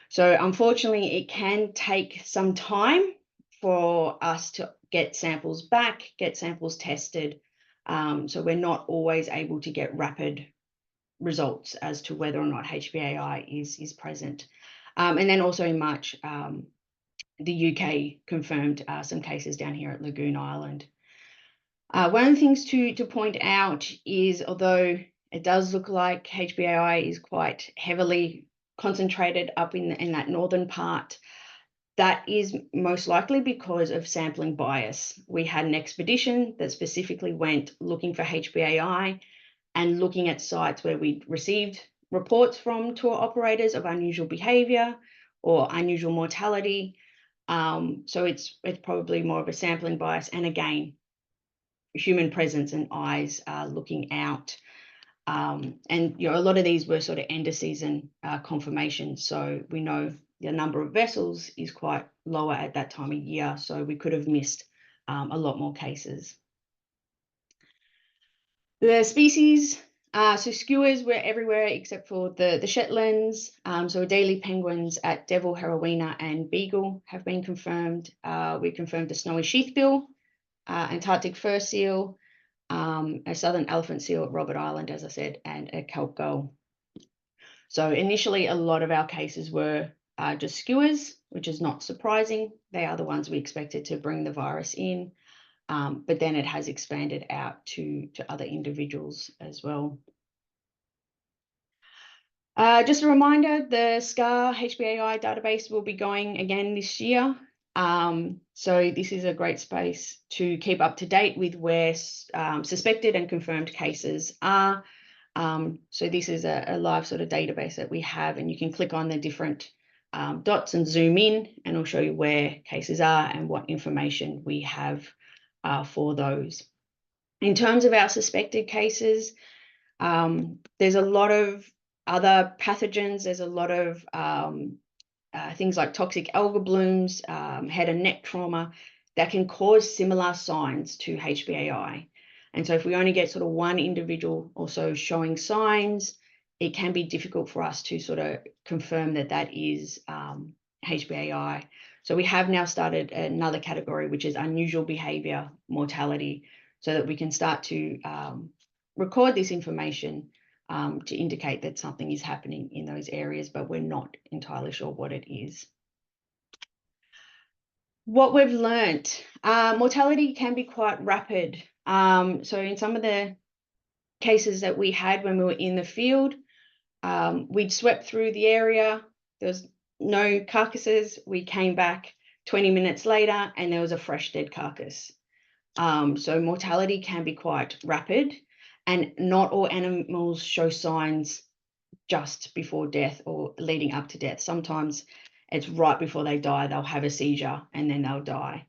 So unfortunately, it can take some time for us to get samples back, get samples tested. So we're not always able to get rapid results as to whether or not HBAI is present. And then also in March, the UK confirmed some cases down here at Lagoon Island. One of the things to point out is, although it does look like HBAI is quite heavily concentrated up in that northern part, That is most likely because of sampling bias. We had an expedition that specifically went looking for HPAI and looking at sites where we received reports from tour operators of unusual behavior or unusual mortality. So it's probably more of a sampling bias. And again, human presence and eyes looking out. And a lot of these were sort of end of season confirmations. So we know the number of vessels is quite lower at that time of year. So we could have missed a lot more cases. The species, so skuas were everywhere except for the Shetlands. So Adelie penguins at Devil, Heroina and Beagle have been confirmed. We confirmed a snowy sheathbill, Antarctic fur seal, a southern elephant seal at Robert Island, as I said, and a kelp gull. So initially, a lot of our cases were just skuas, which is not surprising. They are the ones we expected to bring the virus in, but then it has expanded out to other individuals as well. Just a reminder, the SCAR HPAI database will be going again this year. So this is a great space to keep up to date with where suspected and confirmed cases are. So this is a live sort of database that we have, and you can click on the different dots and zoom in, and it'll show you where cases are and what information we have for those. In terms of our suspected cases, there's a lot of other pathogens. There's a lot of things like toxic algal blooms, head and neck trauma that can cause similar signs to HPAI. And so if we only get sort of one individual also showing signs, it can be difficult for us to sort of confirm that that is HPAI. So we have now started another category, which is unusual behavior mortality, so that we can start to record this information to indicate that something is happening in those areas, but we're not entirely sure what it is. What we've learnt, mortality can be quite rapid. So in some of the cases that we had when we were in the field, we'd swept through the area, there was no carcasses, we came back 20 minutes later and there was a fresh dead carcass. So mortality can be quite rapid, and not all animals show signs just before death or leading up to death. Sometimes it's right before they die, they'll have a seizure and then they'll die.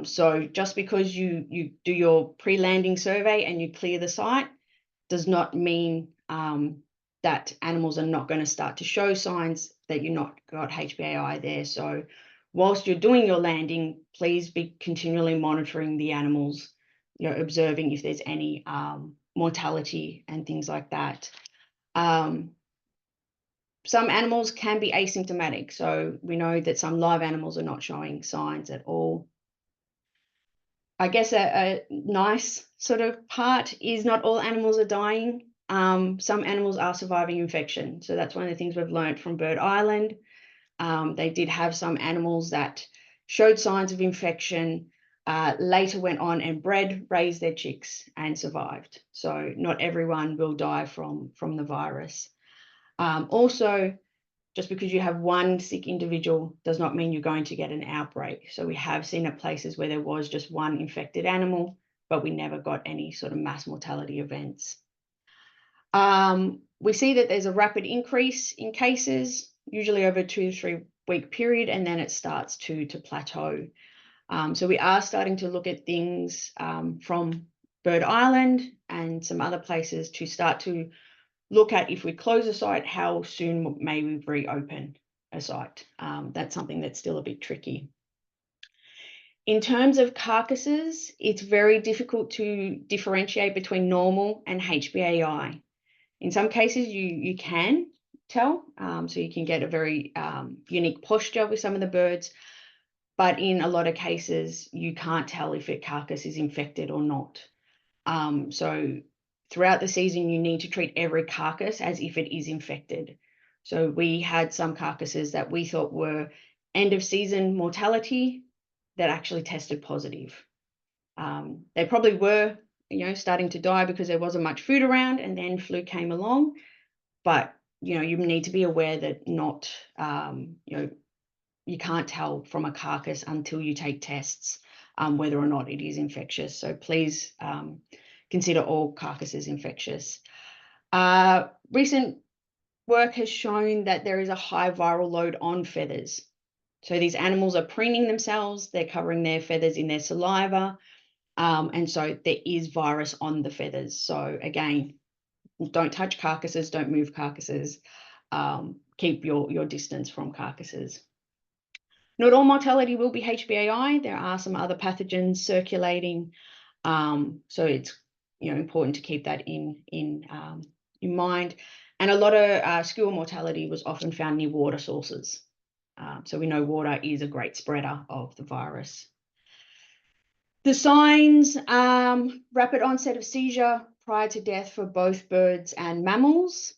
So just because you do your pre-landing survey and you clear the site does not mean that animals are not going to start to show signs that you've not got HPAI there. So whilst you're doing your landing, please be continually monitoring the animals, observing if there's any mortality and things like that. Some animals can be asymptomatic. So we know that some live animals are not showing signs at all. I guess a nice sort of part is not all animals are dying. Some animals are surviving infection. So that's one of the things we've learned from Bird Island. They did have some animals that showed signs of infection, later went on and bred, raised their chicks and survived. So not everyone will die from the virus. Also, just because you have one sick individual does not mean you're going to get an outbreak. So we have seen at places where there was just one infected animal, but we never got any sort of mass mortality events. We see that there's a rapid increase in cases, usually over a 2 to 3 week period, and then it starts to plateau. So we are starting to look at things from Bird Island and some other places to start to look at, if we close a site, how soon may we reopen a site? That's something that's still a bit tricky. In terms of carcasses, it's very difficult to differentiate between normal and HPAI. In some cases, you can tell, so you can get a very unique posture with some of the birds, but in a lot of cases, you can't tell if a carcass is infected or not. So throughout the season, you need to treat every carcass as if it is infected. So we had some carcasses that we thought were end of season mortality that actually tested positive. They probably were, starting to die because there wasn't much food around, and then flu came along. But, you need to be aware that not, you can't tell from a carcass until you take tests whether or not it is infectious. So please consider all carcasses infectious. Recent work has shown that there is a high viral load on feathers. So these animals are preening themselves, they're covering their feathers in their saliva, and so there is virus on the feathers. So again, don't touch carcasses, don't move carcasses, keep your distance from carcasses. Not all mortality will be HBAI. There are some other pathogens circulating, so it's important to keep that in mind. And a lot of skua mortality was often found near water sources. So we know water is a great spreader of the virus. The signs, rapid onset of seizure prior to death for both birds and mammals,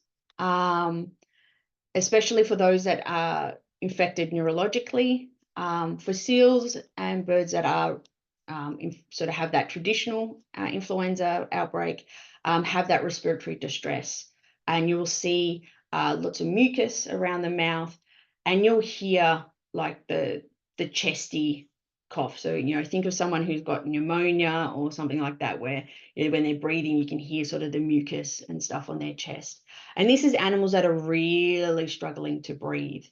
especially for those that are infected neurologically. For seals and birds that are sort of have that traditional influenza outbreak, have that respiratory distress. And you will see lots of mucus around the mouth, and you'll hear like the chesty cough. So, think of someone who's got pneumonia or something like that, where when they're breathing, you can hear sort of the mucus and stuff on their chest. And this is animals that are really struggling to breathe.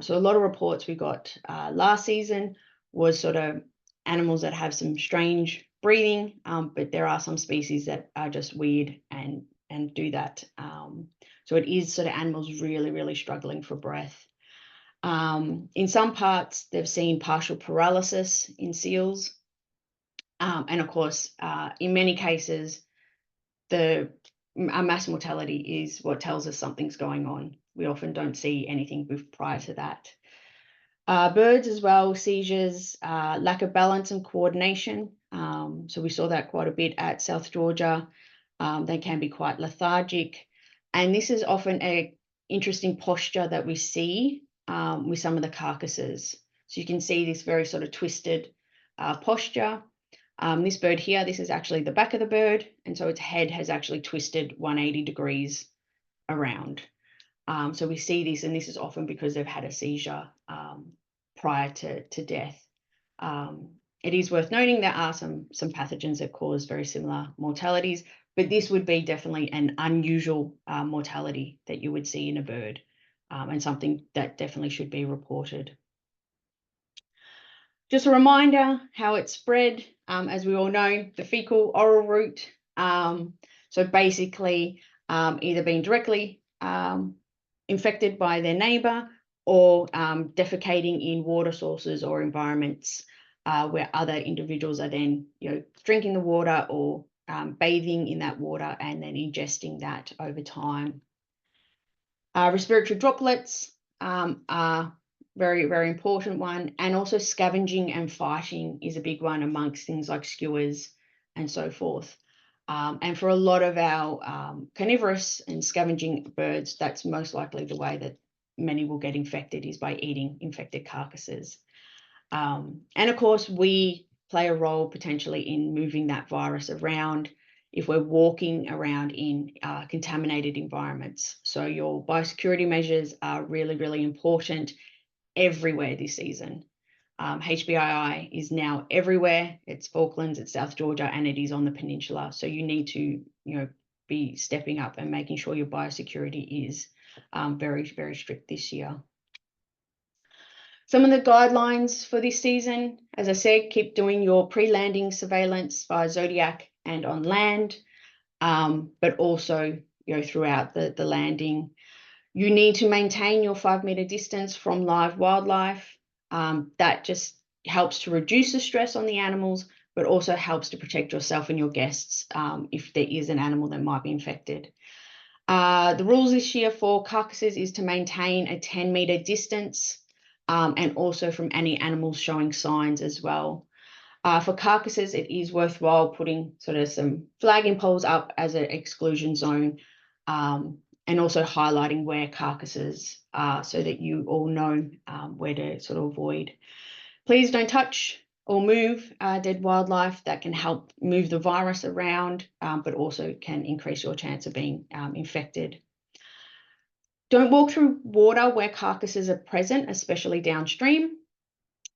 So a lot of reports we got last season was sort of animals that have some strange breathing, but there are some species that are just weird and do that. So it is sort of animals really, really struggling for breath. In some parts, they've seen partial paralysis in seals. And of course, in many cases, our mass mortality is what tells us something's going on. We often don't see anything prior to that. Birds as well, seizures, lack of balance and coordination. So we saw that quite a bit at South Georgia. They can be quite lethargic. And this is often an interesting posture that we see with some of the carcasses. So you can see this very sort of twisted posture. This bird here, this is actually the back of the bird. And so its head has actually twisted 180 degrees around. So we see this, and this is often because they've had a seizure prior to death. It is worth noting there are some pathogens that cause very similar mortalities, but this would be definitely an unusual mortality that you would see in a bird, and something that definitely should be reported. Just a reminder how it's spread. As we all know, the fecal oral route. So basically, either being directly infected by their neighbor, or defecating in water sources or environments where other individuals are then drinking the water or bathing in that water and then ingesting that over time. Respiratory droplets are very, very important one, and also scavenging and fighting is a big one amongst things like skuas and so forth. And for a lot of our carnivorous and scavenging birds, that's most likely the way that many will get infected, is by eating infected carcasses. And of course, we play a role potentially in moving that virus around if we're walking around in contaminated environments. So your biosecurity measures are really, really important everywhere this season. HBII is now everywhere. It's Falklands, it's South Georgia, and it is on the peninsula. So you need to, be stepping up and making sure your biosecurity is very, very strict this year. Some of the guidelines for this season, as I said, keep doing your pre-landing surveillance via Zodiac and on land, but also throughout the landing. You need to maintain your 5-meter distance from live wildlife. That just helps to reduce the stress on the animals, but also helps to protect yourself and your guests if there is an animal that might be infected. The rules this year for carcasses is to maintain a 10-meter distance, and also from any animals showing signs as well. For carcasses, it is worthwhile putting sort of some flagging poles up as an exclusion zone, and also highlighting where carcasses are so that you all know where to sort of avoid. Please don't touch or move dead wildlife. That can help move the virus around, but also can increase your chance of being infected. Don't walk through water where carcasses are present, especially downstream.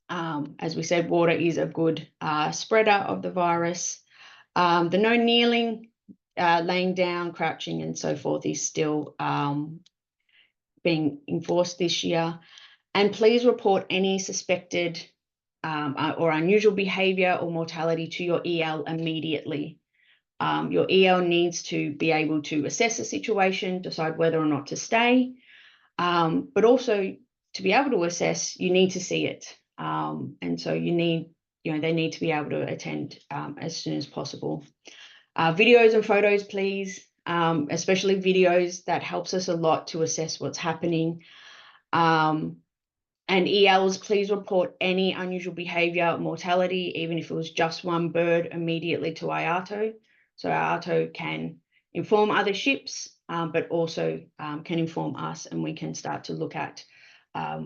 As we said, water is a good spreader of the virus. The no kneeling, laying down, crouching, and so forth is still being enforced this year. And please report any suspected or unusual behavior or mortality to your EL immediately. Your EL needs to be able to assess the situation, decide whether or not to stay, but also to be able to assess, you need to see it. And so they need to be able to attend as soon as possible. Videos and photos, please, especially videos. That helps us a lot to assess what's happening. And ELs, please report any unusual behavior, mortality, even if it was just one bird, immediately to IAATO. So IAATO can inform other ships, but also can inform us, and we can start to look at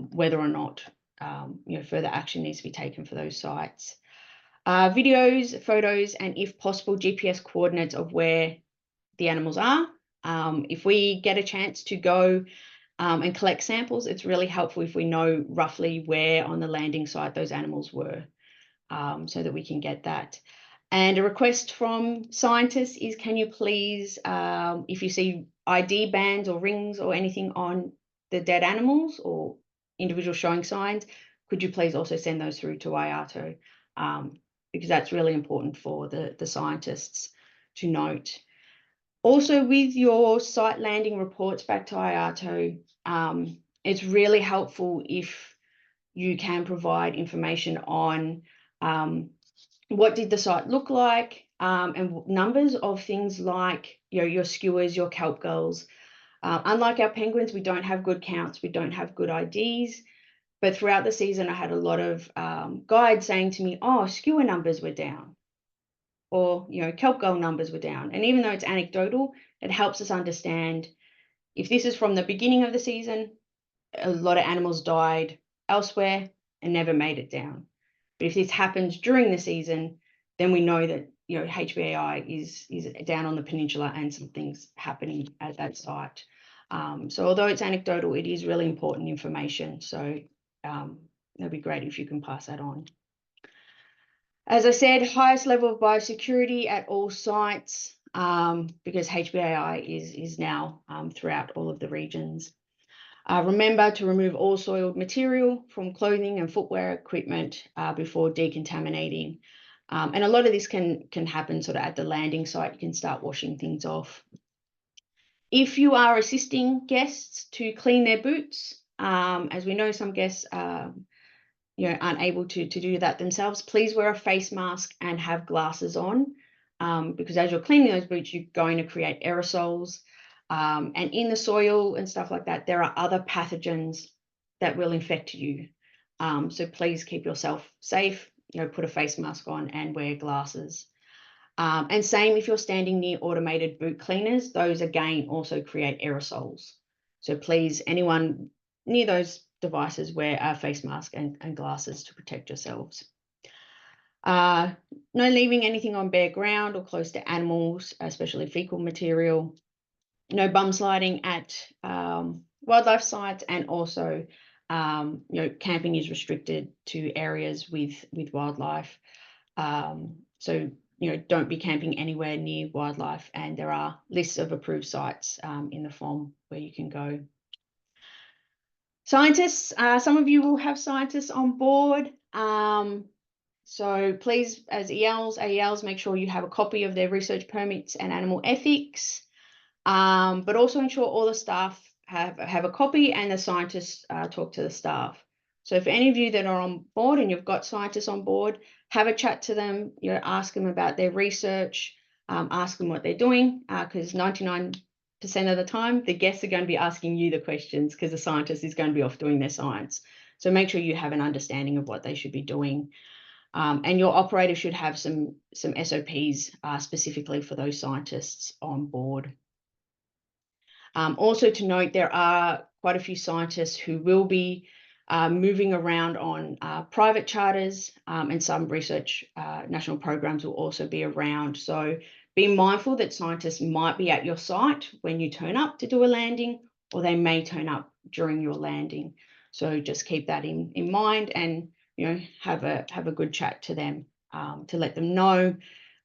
whether or not further action needs to be taken for those sites. Videos, photos, and if possible, GPS coordinates of where the animals are. If we get a chance to go and collect samples, it's really helpful if we know roughly where on the landing site those animals were, so that we can get that. And a request from scientists is, can you please, if you see ID bands or rings or anything on the dead animals or individuals showing signs, could you please also send those through to IAATO, because that's really important for the scientists to note. Also, with your site landing reports back to IAATO, it's really helpful if you can provide information on what did the site look like, and numbers of things like your skuas, your kelp gulls. Unlike our penguins, we don't have good counts, we don't have good IDs, but throughout the season I had a lot of guides saying to me, oh, skua numbers were down, or kelp gull numbers were down. And even though it's anecdotal, it helps us understand if this is from the beginning of the season, a lot of animals died elsewhere and never made it down. But if this happens during the season, then we know that HBAI is down on the peninsula and something's happening at that site. So although it's anecdotal, it is really important information. So it'd be great if you can pass that on. As I said, highest level of biosecurity at all sites, because HBAI is now throughout all of the regions. Remember to remove all soiled material from clothing and footwear equipment before decontaminating. And a lot of this can happen sort of at the landing site. You can start washing things off. If you are assisting guests to clean their boots, as we know some guests aren't able to do that themselves, please wear a face mask and have glasses on, because as you're cleaning those boots, you're going to create aerosols. And in the soil and stuff like that, there are other pathogens that will infect you. So please keep yourself safe, put a face mask on and wear glasses. And same if you're standing near automated boot cleaners, those again also create aerosols. So please, anyone near those devices, wear a face mask and glasses to protect yourselves. No leaving anything on bare ground or close to animals, especially fecal material. No bum sliding at wildlife sites, and also camping is restricted to areas with wildlife. So don't be camping anywhere near wildlife, and there are lists of approved sites in the form where you can go. Scientists, some of you will have scientists on board. So please, as AELs, make sure you have a copy of their research permits and animal ethics. But also ensure all the staff have a copy, and the scientists talk to the staff. So for any of you that are on board and you've got scientists on board, have a chat to them, ask them about their research, ask them what they're doing, because 99% of the time, the guests are going to be asking you the questions because the scientist is going to be off doing their science. So make sure you have an understanding of what they should be doing. And your operator should have some SOPs specifically for those scientists on board. Also to note, there are quite a few scientists who will be moving around on private charters, and some research national programs will also be around. So be mindful that scientists might be at your site when you turn up to do a landing, or they may turn up during your landing. So just keep that in mind, and have a good chat to them to let them know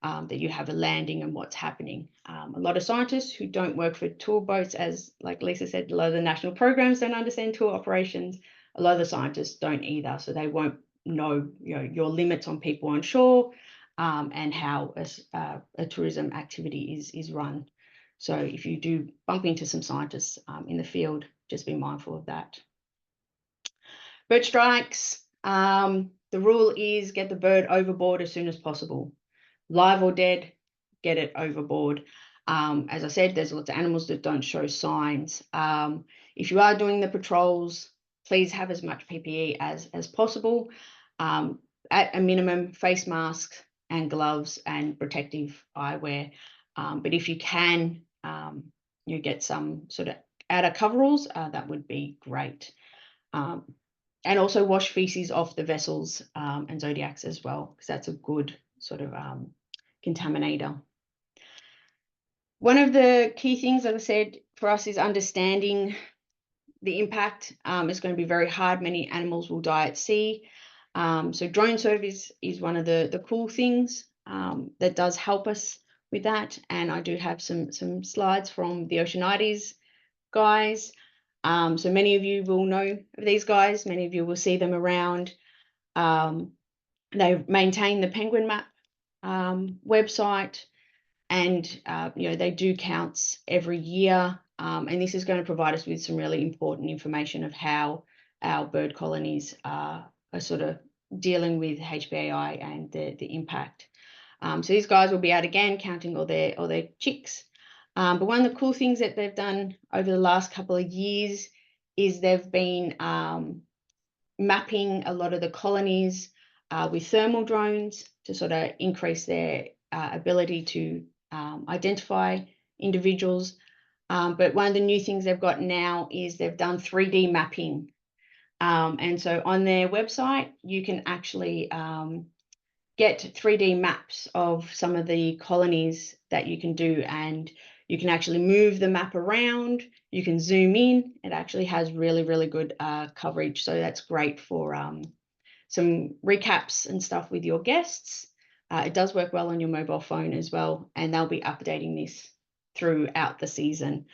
that you have a landing and what's happening. A lot of scientists who don't work for tour boats, as like Lisa said, a lot of the national programs don't understand tour operations. A lot of the scientists don't either, so they won't know your limits on people on shore and how a tourism activity is run. So if you do bump into some scientists in the field, just be mindful of that. Bird strikes. The rule is get the bird overboard as soon as possible. Live or dead, get it overboard. As I said, there's lots of animals that don't show signs. If you are doing the patrols, please have as much PPE as possible. At a minimum, face masks and gloves and protective eyewear. But if you can, you get some sort of outer coveralls, that would be great. And also wash feces off the vessels and zodiacs as well, because that's a good sort of contaminator. One of the key things, like I said, for us is understanding the impact. It's going to be very hard. Many animals will die at sea. So drone service is one of the cool things that does help us with that. And I do have some slides from the Oceanites guys. So many of you will know of these guys. Many of you will see them around. They maintain the Penguin Map website, and they do counts every year. And this is going to provide us with some really important information of how our bird colonies are sort of dealing with HPAI and the impact. So these guys will be out again counting all their chicks. But one of the cool things that they've done over the last couple of years is they've been mapping a lot of the colonies with thermal drones to sort of increase their ability to identify individuals. But one of the new things they've got now is they've done 3D mapping. And so on their website, you can actually get 3D maps of some of the colonies that you can do, and you can actually move the map around. You can zoom in. It actually has really, really good coverage. So that's great for some recaps and stuff with your guests. It does work well on your mobile phone as well, and they'll be updating this throughout the season.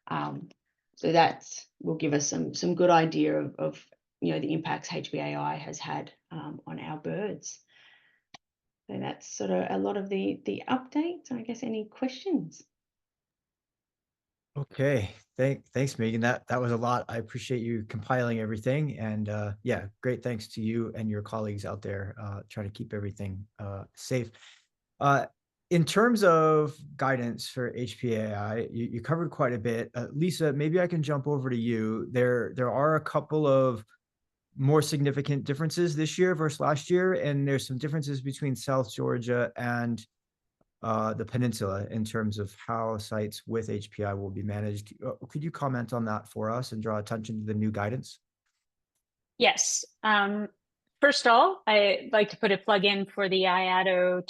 So that will give us some good idea of the impacts HPAI has had on our birds. So that's sort of a lot of the updates. I guess any questions? Okay, thanks, Meagan. That was a lot. I appreciate you compiling everything, and yeah, great thanks to you and your colleagues out there trying to keep everything safe. In terms of guidance for HPAI, you covered quite a bit. Lisa, maybe I can jump over to you. There are a couple of more significant differences this year versus last year, and there's some differences between South Georgia and the peninsula in terms of how sites with HPI will be managed. Could you comment on that for us and draw attention to the new guidance? Yes. First of all, I'd like to put a plug in for the IAATO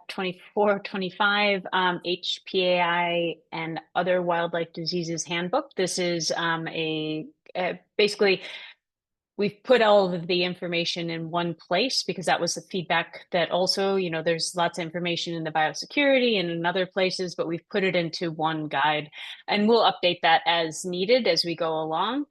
2024-25 HPAI and other wildlife diseases handbook. This is basically, we've put all of the information in one place because that was the feedback that also, there's lots of information in the biosecurity and in other places, but we've put it into one guide, and we'll update that as needed as we go along.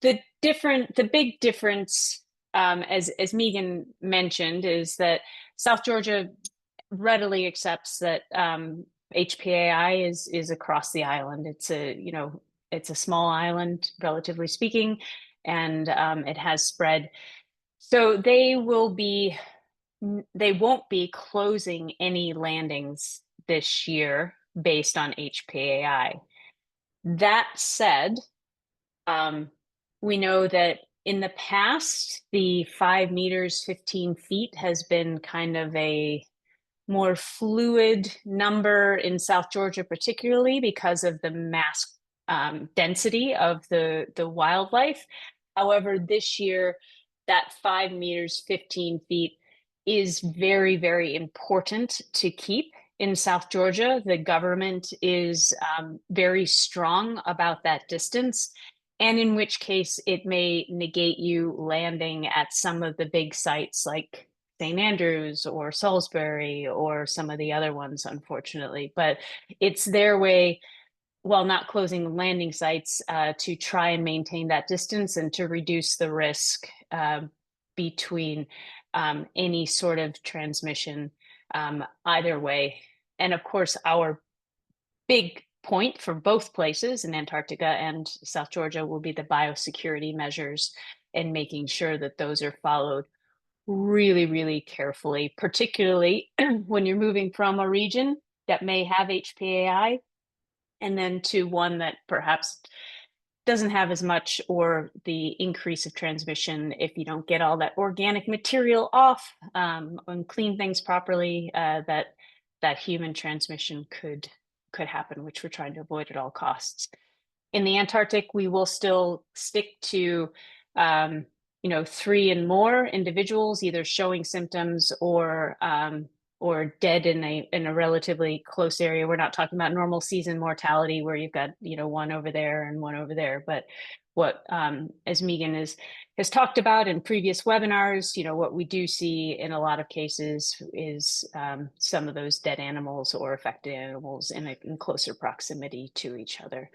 The big difference, as Meagan mentioned, is that South Georgia readily accepts that HPAI is across the island. It's a small island, relatively speaking, and it has spread. So they won't be closing any landings this year based on HPAI. That said, we know that in the past, the 5 meters, 15 feet has been kind of a more fluid number in South Georgia, particularly because of the mass density of the wildlife. However, this year, that 5 meters, 15 feet is very, very important to keep. in South Georgia, the government is very strong about that distance, and in which case it may negate you landing at some of the big sites like St. Andrews or Salisbury or some of the other ones, unfortunately. But it's their way, while not closing landing sites, to try and maintain that distance and to reduce the risk between any sort of transmission either way. And of course, our big point for both places in Antarctica and South Georgia will be the biosecurity measures and making sure that those are followed really, really carefully, particularly when you're moving from a region that may have HPAI and then to one that perhaps doesn't have as much, or the increase of transmission if you don't get all that organic material off and clean things properly, that human transmission could happen, which we're trying to avoid at all costs. In the Antarctic, we will still stick to 3 and more individuals either showing symptoms or dead in a relatively close area. We're not talking about normal season mortality where you've got one over there and one over there, but what as Meagan has talked about in previous webinars, what we do see in a lot of cases is some of those dead animals or affected animals in closer proximity to each other.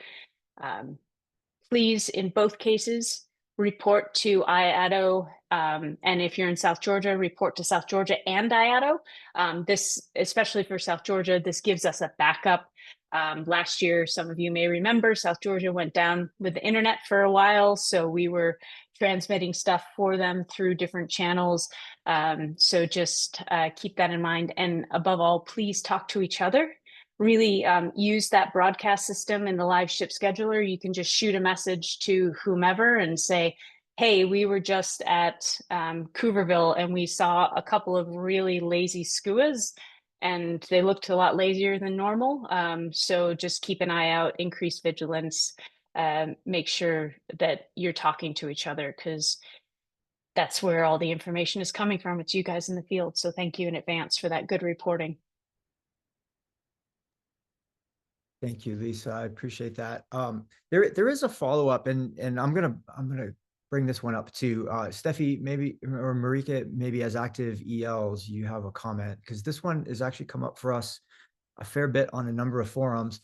Please, in both cases, report to IAATO, and if you're in South Georgia, report to South Georgia and IAATO. This, especially for South Georgia, this gives us a backup. Last year, some of you may remember, South Georgia went down with the internet for a while, so we were transmitting stuff for them through different channels. So just keep that in mind. And above all, please talk to each other. Really use that broadcast system in the live ship scheduler. You can just shoot a message to whomever and say, hey, we were just at Cooverville and we saw a couple of really lazy skuas and they looked a lot lazier than normal. So just keep an eye out, increase vigilance, make sure that you're talking to each other, because that's where all the information is coming from. It's you guys in the field. So thank you in advance for that good reporting. Thank you, Lisa. I appreciate that. There is a follow-up, and I'm gonna bring this one up too. Steffi, maybe, or Marieke, maybe as active ELs, you have a comment, because this one has actually come up for us a fair bit on a number of forums.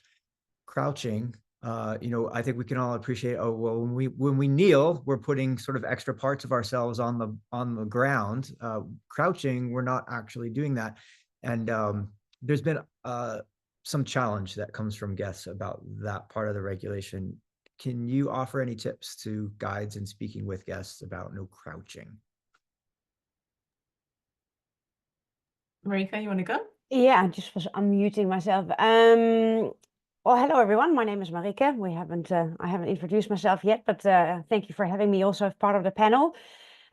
Crouching, I think we can all appreciate, oh, well, when we kneel, we're putting sort of extra parts of ourselves on the ground. Crouching, we're not actually doing that. And there's been some challenge that comes from guests about that part of the regulation. Can you offer any tips to guides and speaking with guests about no crouching? Marieke, you want to go? Yeah, I just was unmuting myself. Well, hello everyone. My name is Marieke. I haven't introduced myself yet, but thank you for having me also as part of the panel.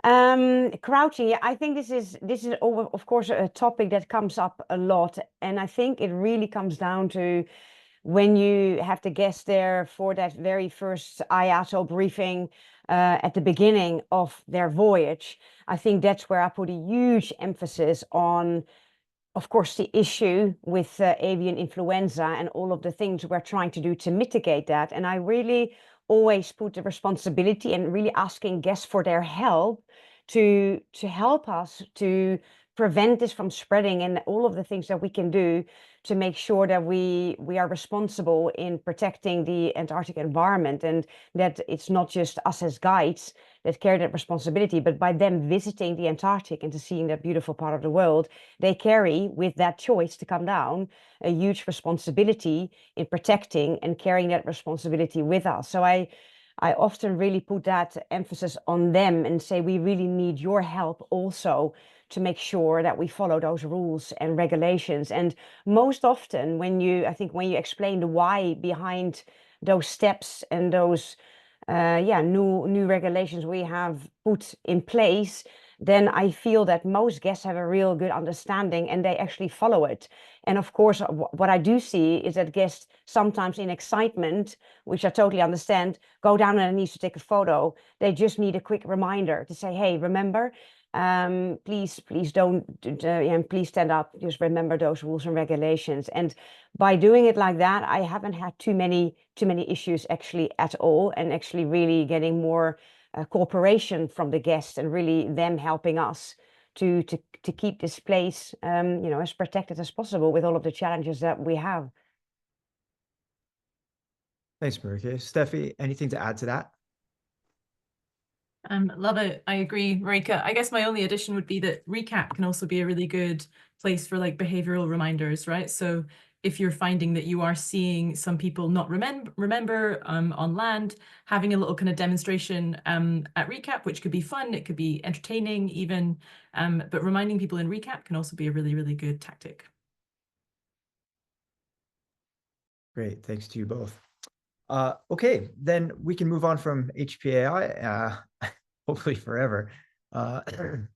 Crouching, yeah, I think this is of course a topic that comes up a lot, and I think it really comes down to when you have the guests there for that very first IAATO briefing at the beginning of their voyage. I think that's where I put a huge emphasis on, of course, the issue with avian influenza and all of the things we're trying to do to mitigate that. And I really always put the responsibility and really asking guests for their help to help us to prevent this from spreading, and all of the things that we can do to make sure that we are responsible in protecting the Antarctic environment, and that it's not just us as guides that carry that responsibility, but by them visiting the Antarctic and to seeing that beautiful part of the world, they carry with that choice to come down a huge responsibility in protecting and carrying that responsibility with us. So I often really put that emphasis on them and say, we really need your help also to make sure that we follow those rules and regulations. And most often when you explain the why behind those steps and those new regulations we have put in place, then I feel that most guests have a real good understanding and they actually follow it. And of course, what I do see is that guests sometimes in excitement, which I totally understand, go down on their knees to take a photo. They just need a quick reminder to say, hey, remember, Please don't, please stand up, just remember those rules and regulations. And by doing it like that, I haven't had too many issues actually at all, and actually really getting more cooperation from the guests, and really them helping us to keep this place, as protected as possible with all of the challenges that we have. Thanks, Marieke. Steffi, anything to add to that? Love it. I agree, Marieke. I guess my only addition would be that recap can also be a really good place for like behavioral reminders, right? So if you're finding that you are seeing some people not remember on land, having a little kind of demonstration at recap, which could be fun, it could be entertaining even, but reminding people in recap can also be a really, really good tactic. Great, thanks to you both. Okay, then we can move on from HPAI, hopefully forever. The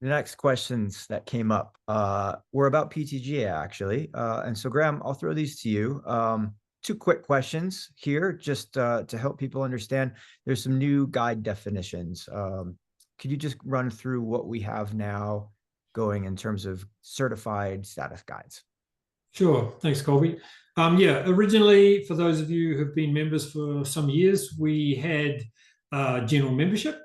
next questions that came up were about PTGA, actually. And so, Graham, I'll throw these to you. 2 quick questions here, just to help people understand. There's some new guide definitions. Could you just run through what we have now going in terms of certified status guides? Sure, thanks, Colby. Originally, for those of you who've been members for some years, we had general membership,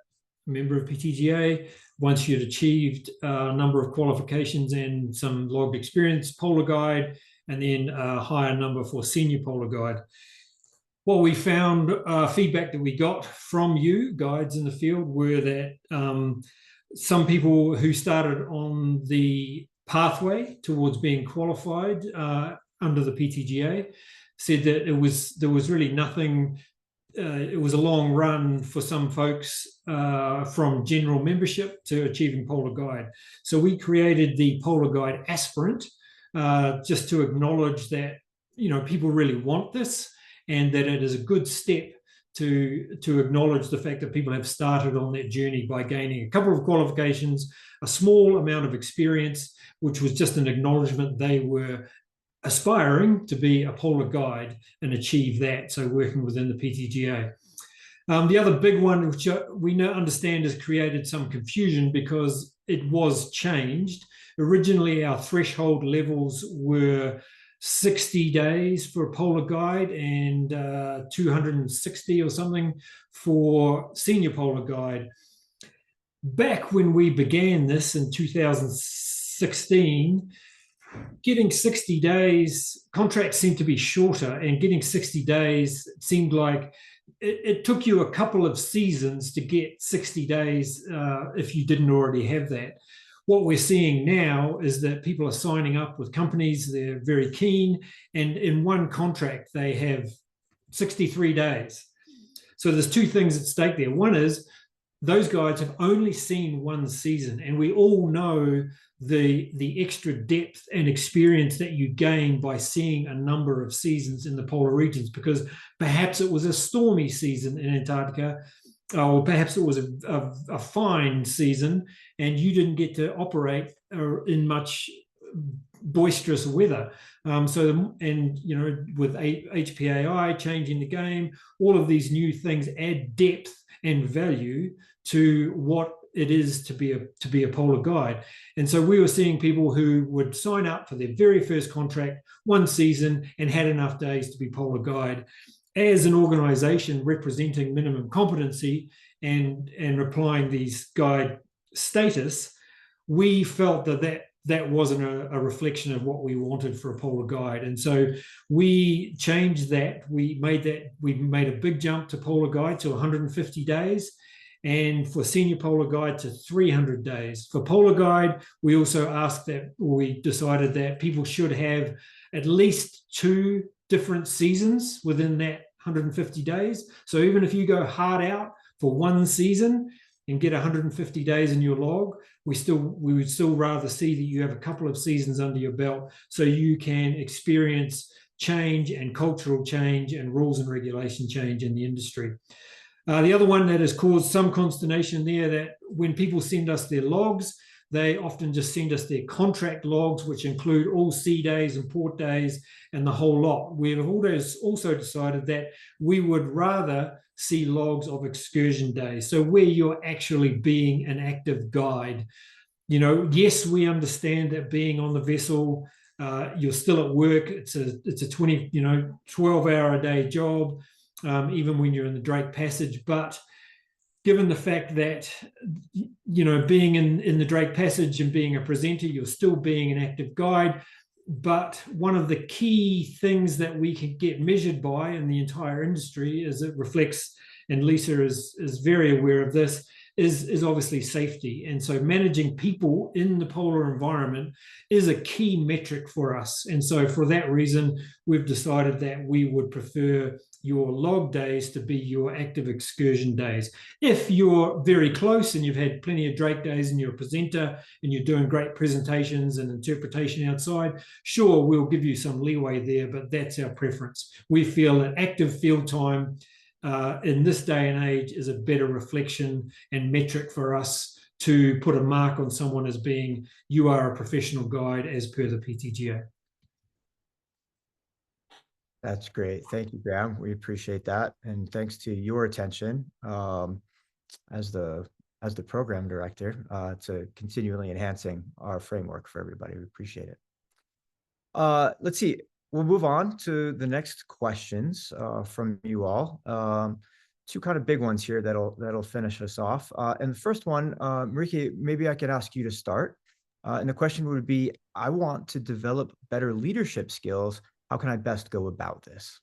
member of PTGA. Once you'd achieved a number of qualifications and some logged experience, polar guide, and then a higher number for senior polar guide. What we found, feedback that we got from you guides in the field, were that some people who started on the pathway towards being qualified under the PTGA said that there was really nothing. It was a long run for some folks from general membership to achieving polar guide. So we created the polar guide aspirant just to acknowledge that people really want this, and that it is a good step to acknowledge the fact that people have started on that journey by gaining a couple of qualifications, a small amount of experience, which was just an acknowledgement they were aspiring to be a polar guide and achieve that, so working within the PTGA. The other big one, which we now understand has created some confusion because it was changed. Originally, our threshold levels were 60 days for a polar guide and 260 or something for senior polar guide. Back when we began this in 2016, getting 60 days, contracts seemed to be shorter, and getting 60 days seemed like it took you a couple of seasons to get 60 days if you didn't already have that. What we're seeing now is that people are signing up with companies, they're very keen, and in one contract they have 63 days. So there's 2 things at stake there. One is those guides have only seen one season, and we all know the extra depth and experience that you gain by seeing a number of seasons in the polar regions, because perhaps it was a stormy season in Antarctica, or perhaps it was a fine season and you didn't get to operate in much boisterous weather. With HPAI changing the game, all of these new things add depth and value to what it is to be a polar guide. And so we were seeing people who would sign up for their very first contract, one season, and had enough days to be polar guide. As an organization representing minimum competency and applying these guide status, we felt that wasn't a reflection of what we wanted for a polar guide. And so we changed that. We made a big jump to polar guide to 150 days, and for senior polar guide to 300 days. For polar guide, we also decided that people should have at least 2 different seasons within that 150 days. So even if you go hard out for one season and get 150 days in your log, we would still rather see that you have a couple of seasons under your belt so you can experience change and cultural change and rules and regulation change in the industry. The other one that has caused some consternation there, that when people send us their logs, they often just send us their contract logs, which include all sea days and port days and the whole lot. We've also decided that we would rather see logs of excursion days. So where you're actually being an active guide. You know, yes, we understand that being on the vessel, you're still at work. It's a 12-hour a day job, even when you're in the Drake Passage. But given the fact that, you know, being in the Drake Passage and being a presenter, you're still being an active guide. But one of the key things that we can get measured by in the entire industry, as it reflects, and Lisa is very aware of this, is obviously safety. And so managing people in the polar environment is a key metric for us. And so for that reason, we've decided that we would prefer your log days to be your active excursion days. If you're very close and you've had plenty of Drake days and you're a presenter and you're doing great presentations and interpretation outside, sure, we'll give you some leeway there, but that's our preference. We feel that active field time in this day and age is a better reflection and metric for us to put a mark on someone as being, you are a professional guide as per the PTGA. That's great. Thank you, Graham. We appreciate that. And thanks to your attention as the program director to continually enhancing our framework for everybody. We appreciate it. Let's see. We'll move on to the next questions from you all. Two kind of big ones here that'll finish us off. And the first one, Marieke, maybe I could ask you to start. And the question would be, I want to develop better leadership skills. How can I best go about this?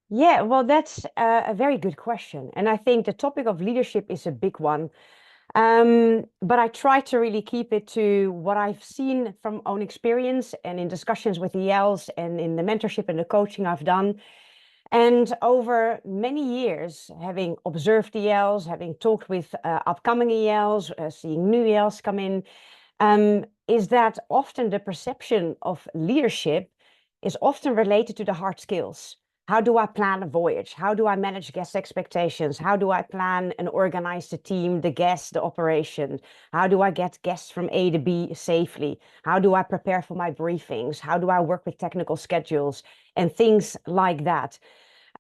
Yeah, well, that's a very good question. And I think the topic of leadership is a big one. But I try to really keep it to what I've seen from own experience and in discussions with ELs and in the mentorship and the coaching I've done. And over many years, having observed ELs, having talked with upcoming ELs, seeing new ELs come in, is that often the perception of leadership is often related to the hard skills. How do I plan a voyage? How do I manage guest expectations? How do I plan and organize the team, the guests, the operation? How do I get guests from A to B safely? How do I prepare for my briefings? How do I work with technical schedules and things like that?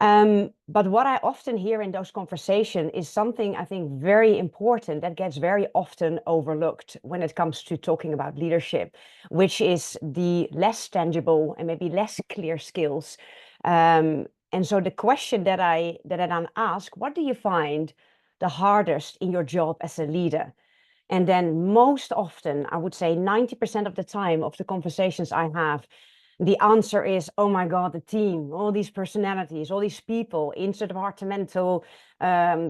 But what I often hear in those conversations is something I think very important that gets very often overlooked when it comes to talking about leadership, which is the less tangible and maybe less clear skills. And so the question that I then ask, what do you find the hardest in your job as a leader? And then most often, I would say 90% of the time of the conversations I have, the answer is, oh my God, the team, all these personalities, all these people, interdepartmental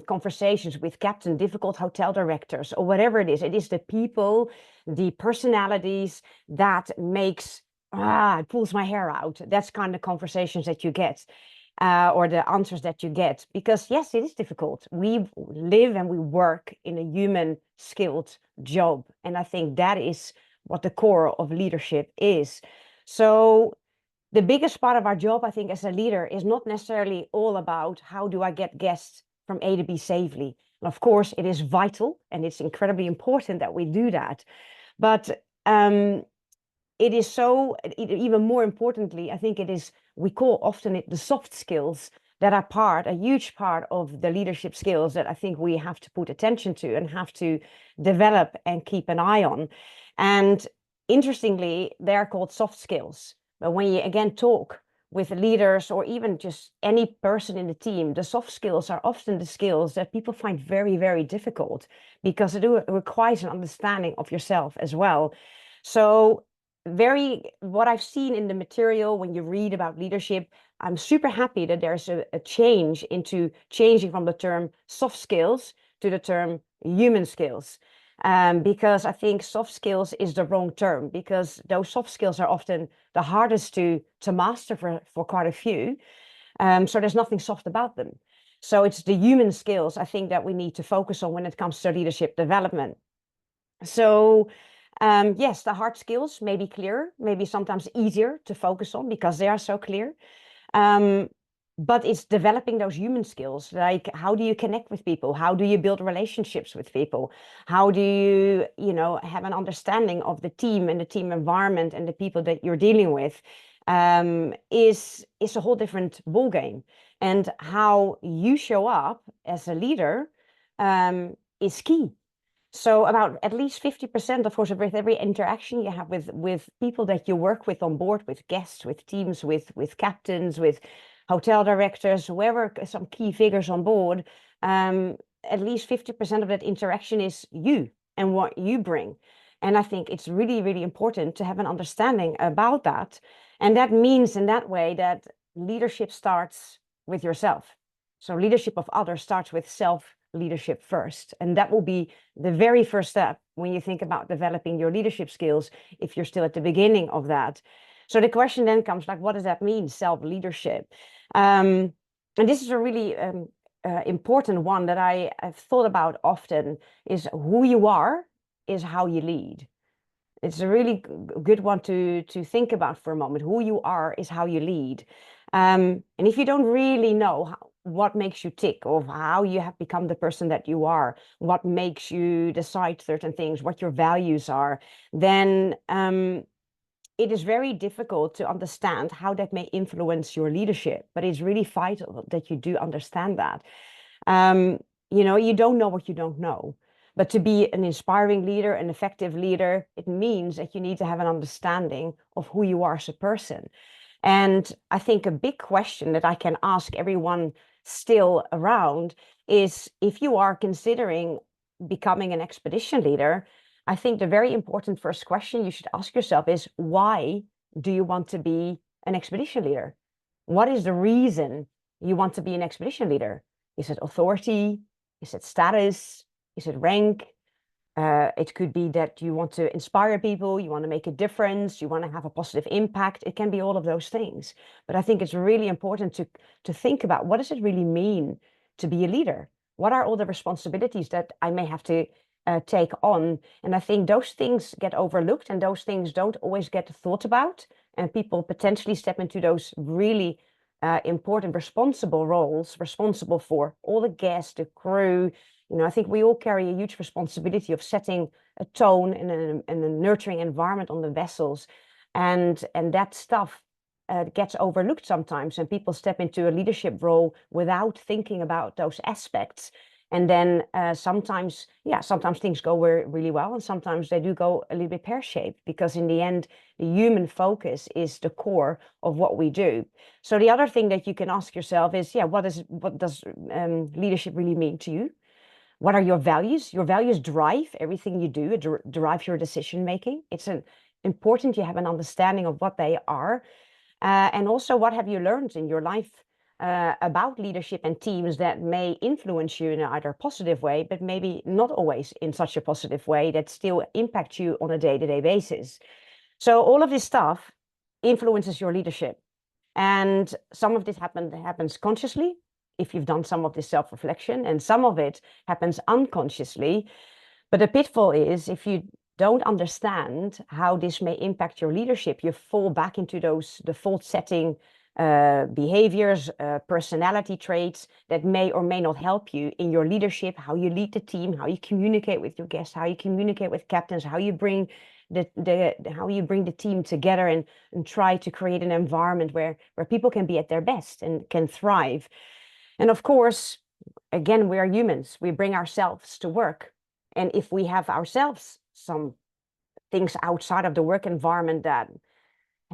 conversations with captain, difficult hotel directors, or whatever it is. It is the people, the personalities that makes, it pulls my hair out. That's kind of conversations that you get, or the answers that you get. Because yes, it is difficult. We live and we work in a human skilled job. And I think that is what the core of leadership is. So the biggest part of our job, I think, as a leader is not necessarily all about how do I get guests from A to B safely. And of course, it is vital and it's incredibly important that we do that. But it is so, even more importantly, I think it is, we call often it the soft skills that are a huge part of the leadership skills that I think we have to put attention to and have to develop and keep an eye on. And interestingly, they're called soft skills. But when you again talk with leaders or even just any person in the team, the soft skills are often the skills that people find very, very difficult because it requires an understanding of yourself as well. So what I've seen in the material when you read about leadership, I'm super happy that there's a change into changing from the term soft skills to the term human skills. Because I think soft skills is the wrong term, because those soft skills are often the hardest to master for quite a few. So there's nothing soft about them. So it's the human skills, I think, that we need to focus on when it comes to leadership development. So yes, the hard skills may be clearer, maybe sometimes easier to focus on because they are so clear. But it's developing those human skills, like how do you connect with people? How do you build relationships with people? How do you, have an understanding of the team and the team environment and the people that you're dealing with? Is a whole different ball game. And how you show up as a leader is key. So about at least 50%, of course, with every interaction you have with people that you work with on board, with guests, with teams, with captains, with hotel directors, whoever, some key figures on board, at least 50% of that interaction is you and what you bring. And I think it's really, really important to have an understanding about that. And that means in that way that leadership starts with yourself. So leadership of others starts with self-leadership first. And that will be the very first step when you think about developing your leadership skills, if you're still at the beginning of that. So the question then comes, like, what does that mean, self-leadership? And this is a really important one that I've thought about often, is who you are is how you lead. It's a really good one to think about for a moment. Who you are is how you lead. And if you don't really know what makes you tick, or how you have become the person that you are, what makes you decide certain things, what your values are, then it is very difficult to understand how that may influence your leadership. But it's really vital that you do understand that. You don't know what you don't know. But to be an inspiring leader, an effective leader, it means that you need to have an understanding of who you are as a person. And I think a big question that I can ask everyone still around is, if you are considering becoming an expedition leader, I think the very important first question you should ask yourself is, why do you want to be an expedition leader? What is the reason you want to be an expedition leader? Is it authority? Is it status? Is it rank? It could be that you want to inspire people, you want to make a difference, you want to have a positive impact. It can be all of those things. But I think it's really important to think about, what does it really mean to be a leader? What are all the responsibilities that I may have to take on? And I think those things get overlooked, and those things don't always get thought about. And people potentially step into those really important, responsible roles, responsible for all the guests, the crew. I think we all carry a huge responsibility of setting a tone and a nurturing environment on the vessels. And that stuff gets overlooked sometimes, and people step into a leadership role without thinking about those aspects. And then sometimes things go really well, and sometimes they do go a little bit pear-shaped, because in the end, the human focus is the core of what we do. So the other thing that you can ask yourself is, what does leadership really mean to you? What are your values? Your values drive everything you do. It drives your decision making. It's important you have an understanding of what they are. And also, what have you learned in your life about leadership and teams that may influence you in either a positive way, but maybe not always in such a positive way, that still impact you on a day-to-day basis. So all of this stuff influences your leadership. And some of this happens consciously, if you've done some of this self-reflection, and some of it happens unconsciously. But the pitfall is, if you don't understand how this may impact your leadership, you fall back into those default setting behaviors, personality traits that may or may not help you in your leadership, how you lead the team, how you communicate with your guests, how you communicate with captains, how you bring the team together and try to create an environment where people can be at their best and can thrive. And of course, again, we are humans. We bring ourselves to work. And if we have ourselves some things outside of the work environment that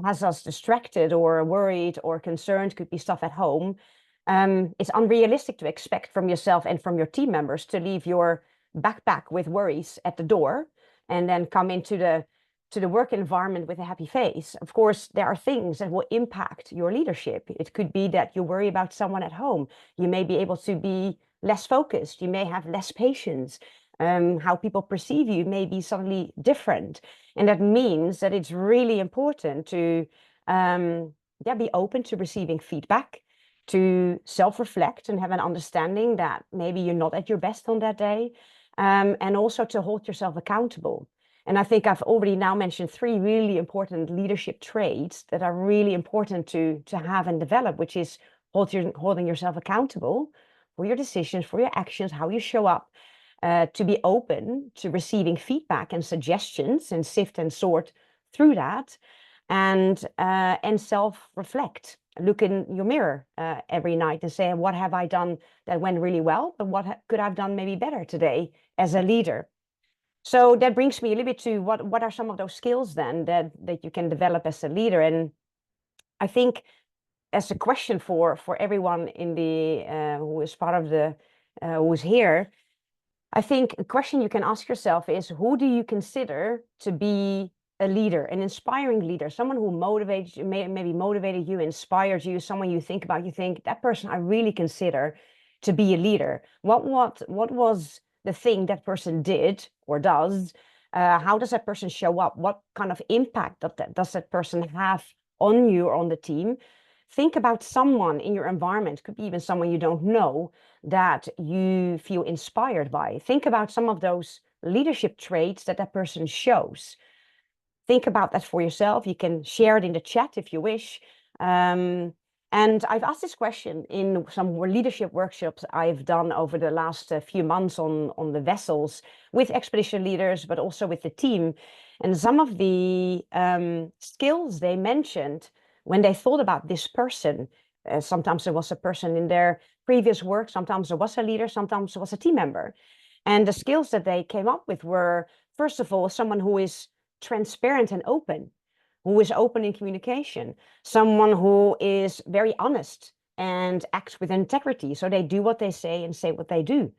has us distracted or worried or concerned, could be stuff at home, it's unrealistic to expect from yourself and from your team members to leave your backpack with worries at the door and then come into the work environment with a happy face. Of course, there are things that will impact your leadership. It could be that you worry about someone at home. You may be able to be less focused. You may have less patience. How people perceive you may be suddenly different. And that means that it's really important to be open to receiving feedback, to self-reflect and have an understanding that maybe you're not at your best on that day, and also to hold yourself accountable. And I think I've already now mentioned 3 really important leadership traits that are really important to have and develop, which is holding yourself accountable for your decisions, for your actions, how you show up, to be open to receiving feedback and suggestions and sift and sort through that, and self-reflect. Look in your mirror every night and say, what have I done that went really well, but what could I have done maybe better today as a leader? So that brings me a little bit to what are some of those skills then that you can develop as a leader. And I think as a question for everyone in the who is part of the who is here, I think a question you can ask yourself is, who do you consider to be a leader, an inspiring leader, someone who motivates you, maybe motivated you, inspired you, someone you think about, you think that person I really consider to be a leader. What was the thing that person did or does? How does that person show up? What kind of impact does that person have on you or on the team? Think about someone in your environment, could be even someone you don't know, that you feel inspired by. Think about some of those leadership traits that person shows. Think about that for yourself. You can share it in the chat if you wish. And I've asked this question in some more leadership workshops I've done over the last few months on the vessels with expedition leaders, but also with the team. And some of the skills they mentioned when they thought about this person, sometimes there was a person in their previous work, sometimes there was a leader, sometimes there was a team member. And the skills that they came up with were, first of all, someone who is transparent and open, who is open in communication, someone who is very honest and acts with integrity. So they do what they say and say what they do.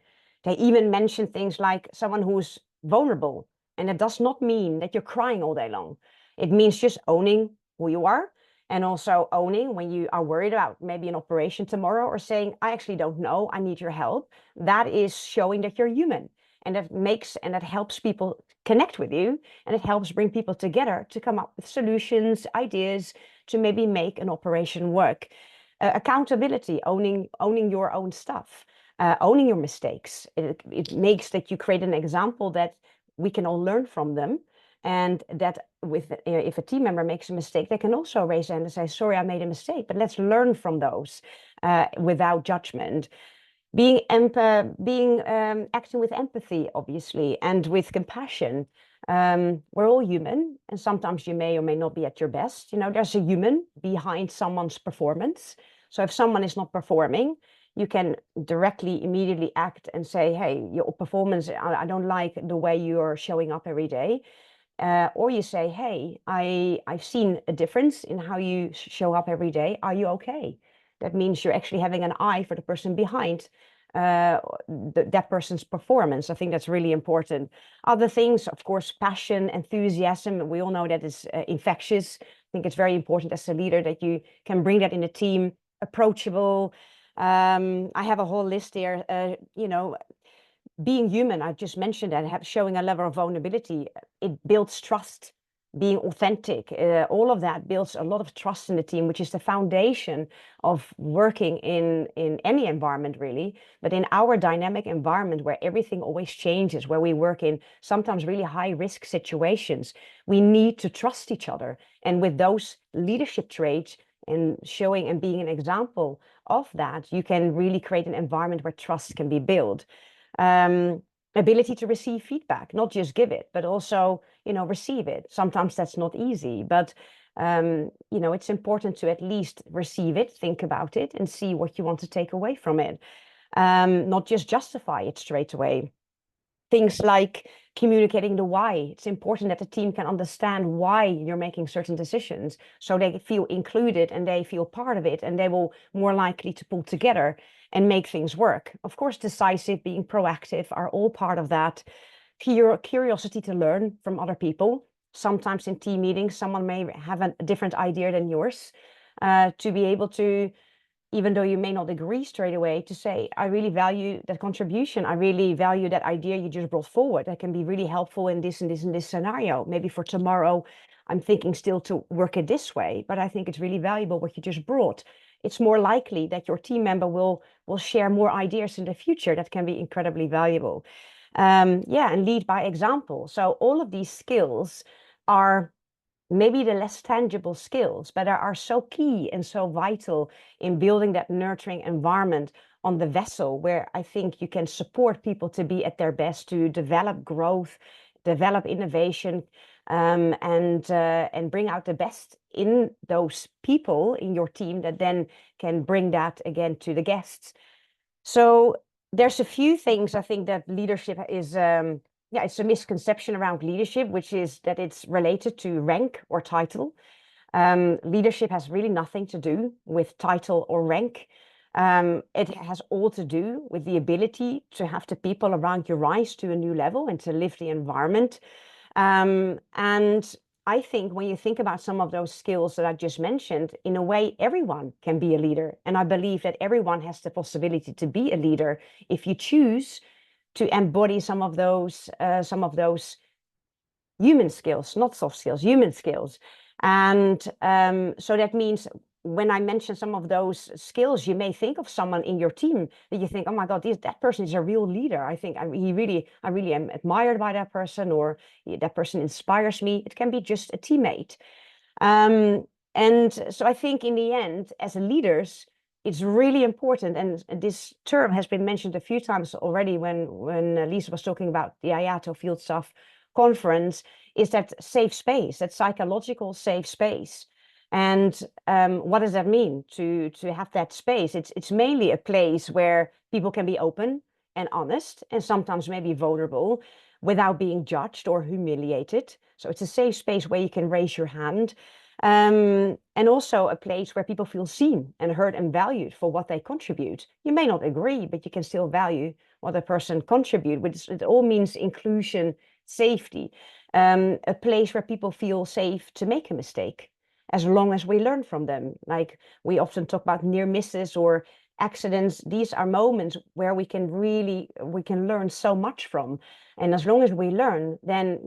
They even mention things like someone who's vulnerable. And it does not mean that you're crying all day long. It means just owning who you are, and also owning when you are worried about maybe an operation tomorrow, or saying, I actually don't know, I need your help. That is showing that you're human. And that helps people connect with you, and it helps bring people together to come up with solutions, ideas to maybe make an operation work. Accountability, owning your own stuff, owning your mistakes. It makes that you create an example that we can all learn from them, and that if a team member makes a mistake, they can also raise their hand and say, sorry, I made a mistake, but let's learn from those without judgment. Acting with empathy, obviously, and with compassion. We're all human, and sometimes you may or may not be at your best. There's a human behind someone's performance. So if someone is not performing, you can directly, immediately act and say, hey, your performance, I don't like the way you're showing up every day. Or you say, hey, I've seen a difference in how you show up every day. Are you okay? That means you're actually having an eye for the person behind that person's performance. I think that's really important. Other things, of course, passion, enthusiasm. We all know that is infectious. I think it's very important as a leader that you can bring that in a team. Approachable. I have a whole list here. Being human, I just mentioned that, showing a level of vulnerability, it builds trust. Being authentic, all of that builds a lot of trust in the team, which is the foundation of working in any environment, really. But in our dynamic environment, where everything always changes, where we work in sometimes really high risk situations, we need to trust each other. And with those leadership traits and showing and being an example of that, you can really create an environment where trust can be built. Ability to receive feedback, not just give it, but also, receive it. Sometimes that's not easy, but, it's important to at least receive it, think about it, and see what you want to take away from it. Not just justify it straight away. Things like communicating the why. It's important that the team can understand why you're making certain decisions, so they feel included and they feel part of it, and they will more likely to pull together and make things work. Of course, decisive, being proactive are all part of that. Curiosity to learn from other people. Sometimes in team meetings, someone may have a different idea than yours. To be able to, even though you may not agree straight away, to say, I really value that contribution. I really value that idea you just brought forward. That can be really helpful in this and this and this scenario. Maybe for tomorrow, I'm thinking still to work it this way, but I think it's really valuable what you just brought. It's more likely that your team member will share more ideas in the future that can be incredibly valuable. And lead by example. So all of these skills are maybe the less tangible skills, but are so key and so vital in building that nurturing environment on the vessel, where I think you can support people to be at their best, to develop growth, develop innovation, and bring out the best in those people in your team that then can bring that again to the guests. So there's a few things I think that leadership is, it's a misconception around leadership, which is that it's related to rank or title. Leadership has really nothing to do with title or rank. It has all to do with the ability to have the people around you rise to a new level and to live the environment. And I think when you think about some of those skills that I just mentioned, in a way, everyone can be a leader. And I believe that everyone has the possibility to be a leader if you choose to embody some of those human skills, not soft skills, human skills. And so that means when I mention some of those skills, you may think of someone in your team that you think, oh my God, that person is a real leader. I think I really am admired by that person, or that person inspires me. It can be just a teammate. And so I think in the end, as leaders, it's really important. And this term has been mentioned a few times already when Lisa was talking about the IAATO Field Staff Conference, is that safe space, that psychological safe space. And what does that mean to have that space? It's mainly a place where people can be open and honest, and sometimes maybe vulnerable, without being judged or humiliated. So it's a safe space where you can raise your hand, and also a place where people feel seen and heard and valued for what they contribute. You may not agree, but you can still value what a person contributes, which it all means inclusion, safety, a place where people feel safe to make a mistake, as long as we learn from them. Like we often talk about near misses or accidents. These are moments where we can learn so much from. And as long as we learn, then,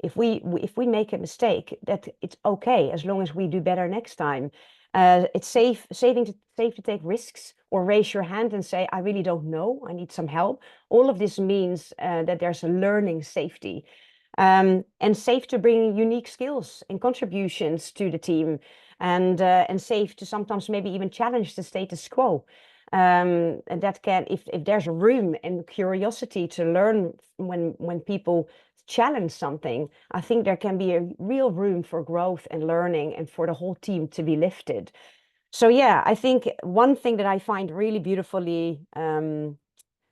if we make a mistake, that it's okay, as long as we do better next time. It's safe to take risks or raise your hand and say, I really don't know, I need some help. All of this means that there's a learning safety. And safe to bring unique skills and contributions to the team, and safe to sometimes maybe even challenge the status quo. And that can, if there's room and curiosity to learn when people challenge something, I think there can be a real room for growth and learning, and for the whole team to be lifted. So yeah, I think one thing that I find really beautifully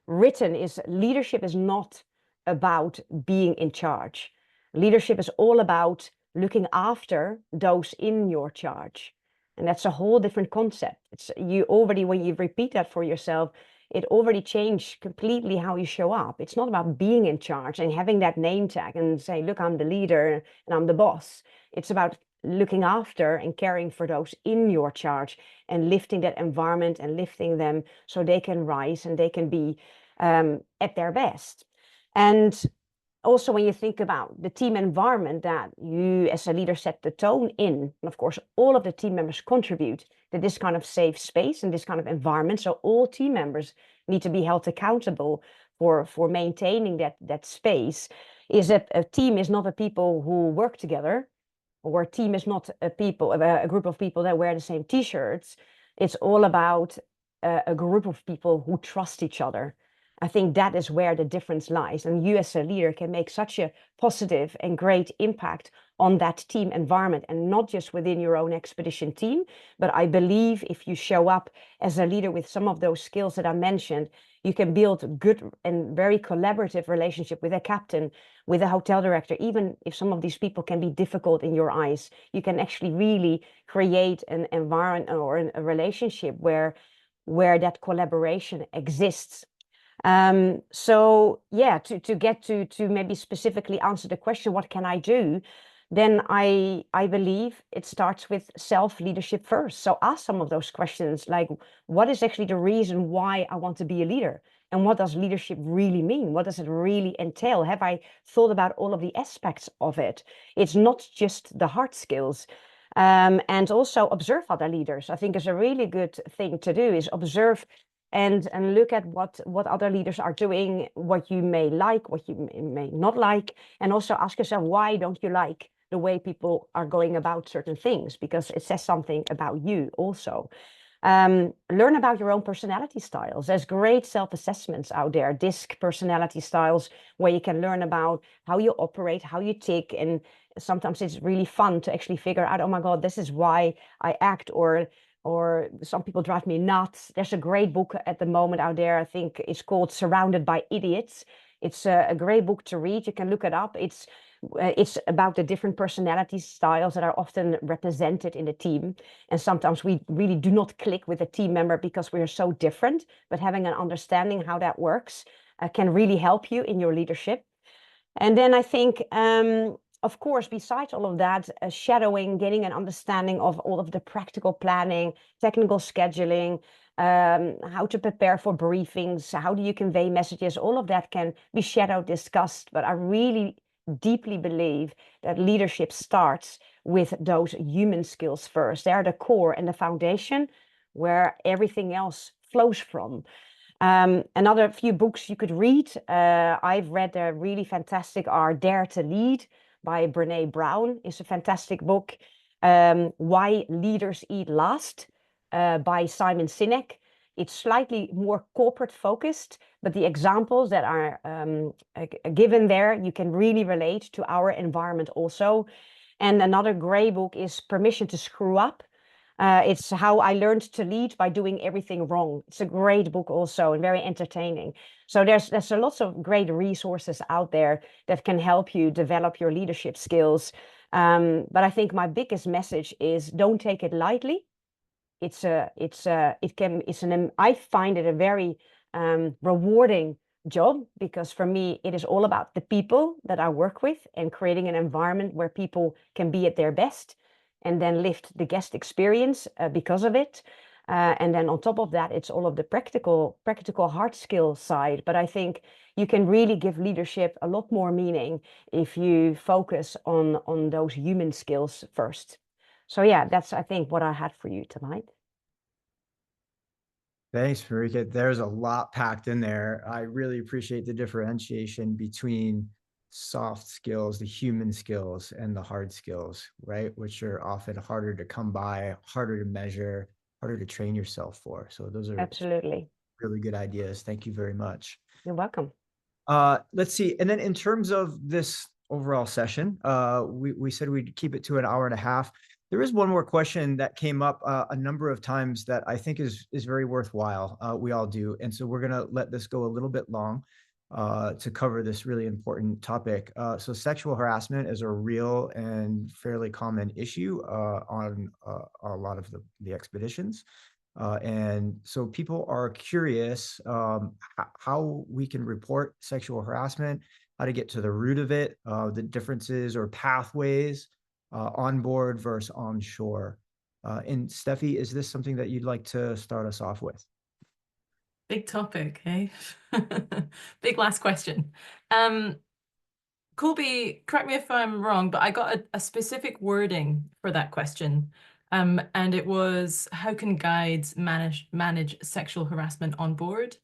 written is leadership is not about being in charge. Leadership is all about looking after those in your charge. And that's a whole different concept. It's when you repeat that for yourself, it already changed completely how you show up. It's not about being in charge and having that name tag and say, look, I'm the leader and I'm the boss. It's about looking after and caring for those in your charge, and lifting that environment and lifting them so they can rise and they can be at their best. And also, when you think about the team environment that you as a leader set the tone in, and of course, all of the team members contribute to this kind of safe space and this kind of environment. So all team members need to be held accountable for maintaining that space. Is that a team is not a people who work together, or a team is not a group of people that wear the same t-shirts. It's all about a group of people who trust each other. I think that is where the difference lies. And you as a leader can make such a positive and great impact on that team environment, and not just within your own expedition team. But I believe if you show up as a leader with some of those skills that I mentioned, you can build a good and very collaborative relationship with a captain, with a hotel director. Even if some of these people can be difficult in your eyes, you can actually really create an environment or a relationship where that collaboration exists. So yeah, to get to maybe specifically answer the question, what can I do? Then I believe it starts with self-leadership first. So ask some of those questions, like, what is actually the reason why I want to be a leader? And what does leadership really mean? What does it really entail? Have I thought about all of the aspects of it? It's not just the hard skills. And also observe other leaders. I think is a really good thing to do, is observe and look at what other leaders are doing, what you may like, what you may not like, and also ask yourself, why don't you like the way people are going about certain things, because it says something about you also. Learn about your own personality styles. There's great self-assessments out there, DISC personality styles, where you can learn about how you operate, how you tick, and sometimes it's really fun to actually figure out, oh my God, this is why I act, or some people drive me nuts. There's a great book at the moment out there, I think it's called Surrounded by Idiots. It's a great book to read. You can look it up. It's about the different personality styles that are often represented in the team. And sometimes we really do not click with a team member because we are so different, but having an understanding how that works can really help you in your leadership. And then I think, of course, besides all of that, shadowing, getting an understanding of all of the practical planning, technical scheduling, how to prepare for briefings, how do you convey messages, all of that can be shadowed, discussed. But I really deeply believe that leadership starts with those human skills first. They're the core and the foundation where everything else flows from. Another few books you could read. I've read a really fantastic Dare to Lead by Brené Brown. It's a fantastic book. Why Leaders Eat Last by Simon Sinek. It's slightly more corporate focused, but the examples that are given there, you can really relate to our environment also. And another great book is Permission to Screw Up. It's How I Learned to Lead by Doing Everything Wrong. It's a great book also and very entertaining. So there's lots of great resources out there that can help you develop your leadership skills. But I think my biggest message is don't take it lightly. I find it a very rewarding job, because for me, it is all about the people that I work with and creating an environment where people can be at their best and then lift the guest experience because of it. And then on top of that, it's all of the practical hard skill side. But I think you can really give leadership a lot more meaning if you focus on those human skills first. So yeah, that's, I think, what I had for you tonight. Thanks, Marieke. There's a lot packed in there. I really appreciate the differentiation between soft skills, the human skills, and the hard skills, right? Which are often harder to come by, harder to measure, harder to train yourself for. So those are absolutely really good ideas. Thank you very much. You're welcome. Let's see. And then in terms of this overall session, we said we'd keep it to an hour and a half. There is one more question that came up a number of times that I think is very worthwhile. We all do. And so we're going to let this go a little bit long to cover this really important topic. So sexual harassment is a real and fairly common issue on a lot of the expeditions. And so people are curious how we can report sexual harassment, how to get to the root of it, the differences or pathways on board versus onshore. And Steffi, is this something that you'd like to start us off with? Big topic, eh? Big last question. Colby, correct me if I'm wrong, but I got a specific wording for that question. And it was, how can guides manage sexual harassment on board?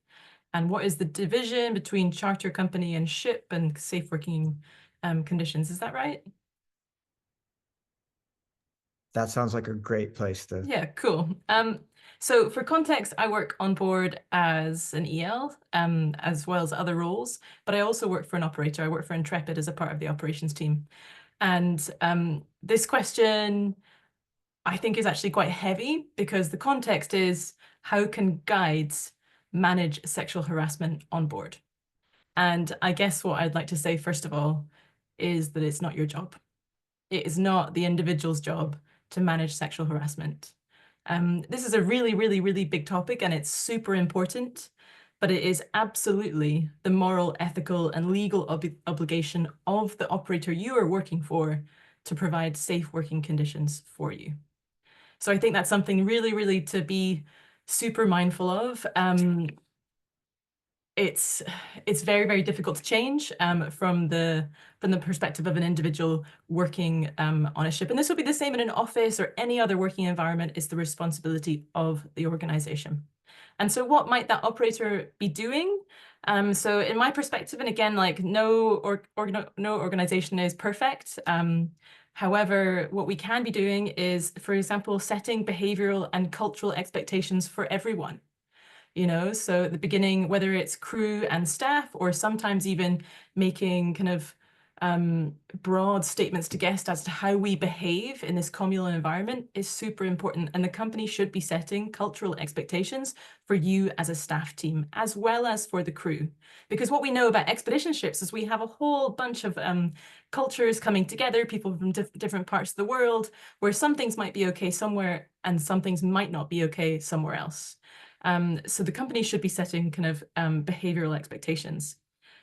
And what is the division between charter company and ship and safe working conditions? Is that right? That sounds like a great place to. Yeah, cool. So for context, I work on board as an EL, as well as other roles, but I also work for an operator. I work for Intrepid as a part of the operations team. And this question, I think, is actually quite heavy, because the context is, how can guides manage sexual harassment on board? And I guess what I'd like to say, first of all, is that it's not your job. It is not the individual's job to manage sexual harassment. This is a really, really, really big topic, and it's super important, but it is absolutely the moral, ethical, and legal obligation of the operator you are working for to provide safe working conditions for you. So I think that's something really, really to be super mindful of. It's very, very difficult to change from the perspective of an individual working on a ship. And this will be the same in an office or any other working environment. It's the responsibility of the organization. And so what might that operator be doing? So in my perspective, and again, like no organization is perfect. However, what we can be doing is, for example, setting behavioral and cultural expectations for everyone. You know, so at the beginning, whether it's crew and staff, or sometimes even making kind of broad statements to guests as to how we behave in this communal environment is super important. And the company should be setting cultural expectations for you as a staff team, as well as for the crew. Because what we know about expedition ships is we have a whole bunch of cultures coming together, people from different parts of the world, where some things might be okay somewhere and some things might not be okay somewhere else. So the company should be setting kind of behavioral expectations.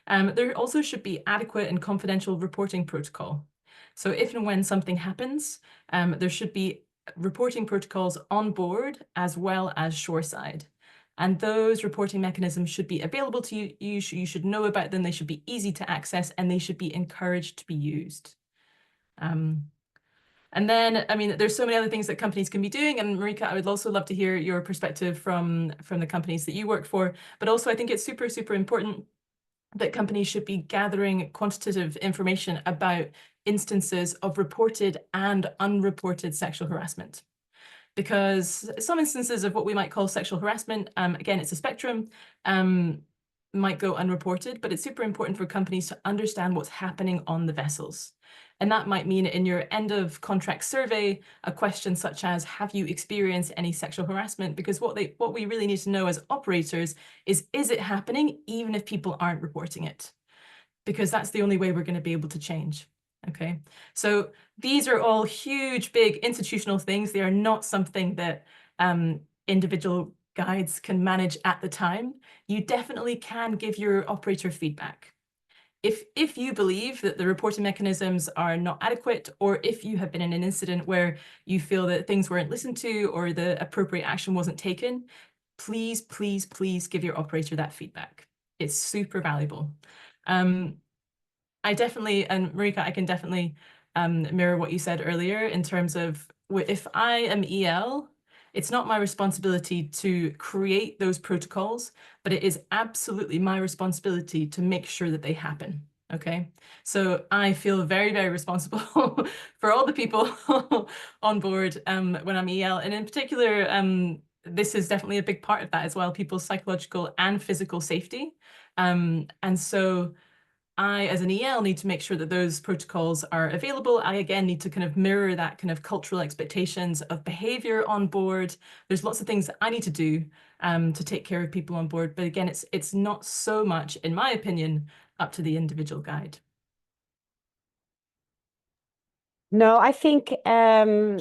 There also should be adequate and confidential reporting protocol. So if and when something happens, there should be reporting protocols on board as well as shoreside. And those reporting mechanisms should be available to you. You should know about them. They should be easy to access, and they should be encouraged to be used. And then, I mean, there's so many other things that companies can be doing. And Marieke, I would also love to hear your perspective from the companies that you work for. But also, I think it's super, super important that companies should be gathering quantitative information about instances of reported and unreported sexual harassment. Because some instances of what we might call sexual harassment, again, it's a spectrum, might go unreported, but it's super important for companies to understand what's happening on the vessels. And that might mean in your end of contract survey, a question such as, have you experienced any sexual harassment? Because what we really need to know as operators is it happening even if people aren't reporting it? Because that's the only way we're going to be able to change. Okay, so these are all huge, big institutional things. They are not something that individual guides can manage at the time. You definitely can give your operator feedback. If you believe that the reporting mechanisms are not adequate, or if you have been in an incident where you feel that things weren't listened to or the appropriate action wasn't taken, please, please, please give your operator that feedback. It's super valuable. I definitely, and Marieke, I can definitely mirror what you said earlier in terms of if I am EL, it's not my responsibility to create those protocols, but it is absolutely my responsibility to make sure that they happen. Okay, so I feel very, very responsible for all the people on board when I'm EL, and in particular, this is definitely a big part of that as well, people's psychological and physical safety. And so I, as an EL, need to make sure that those protocols are available. I, again, need to kind of mirror that kind of cultural expectations of behavior on board. There's lots of things that I need to do to take care of people on board. But again, it's not so much, in my opinion, up to the individual guide. No, I think I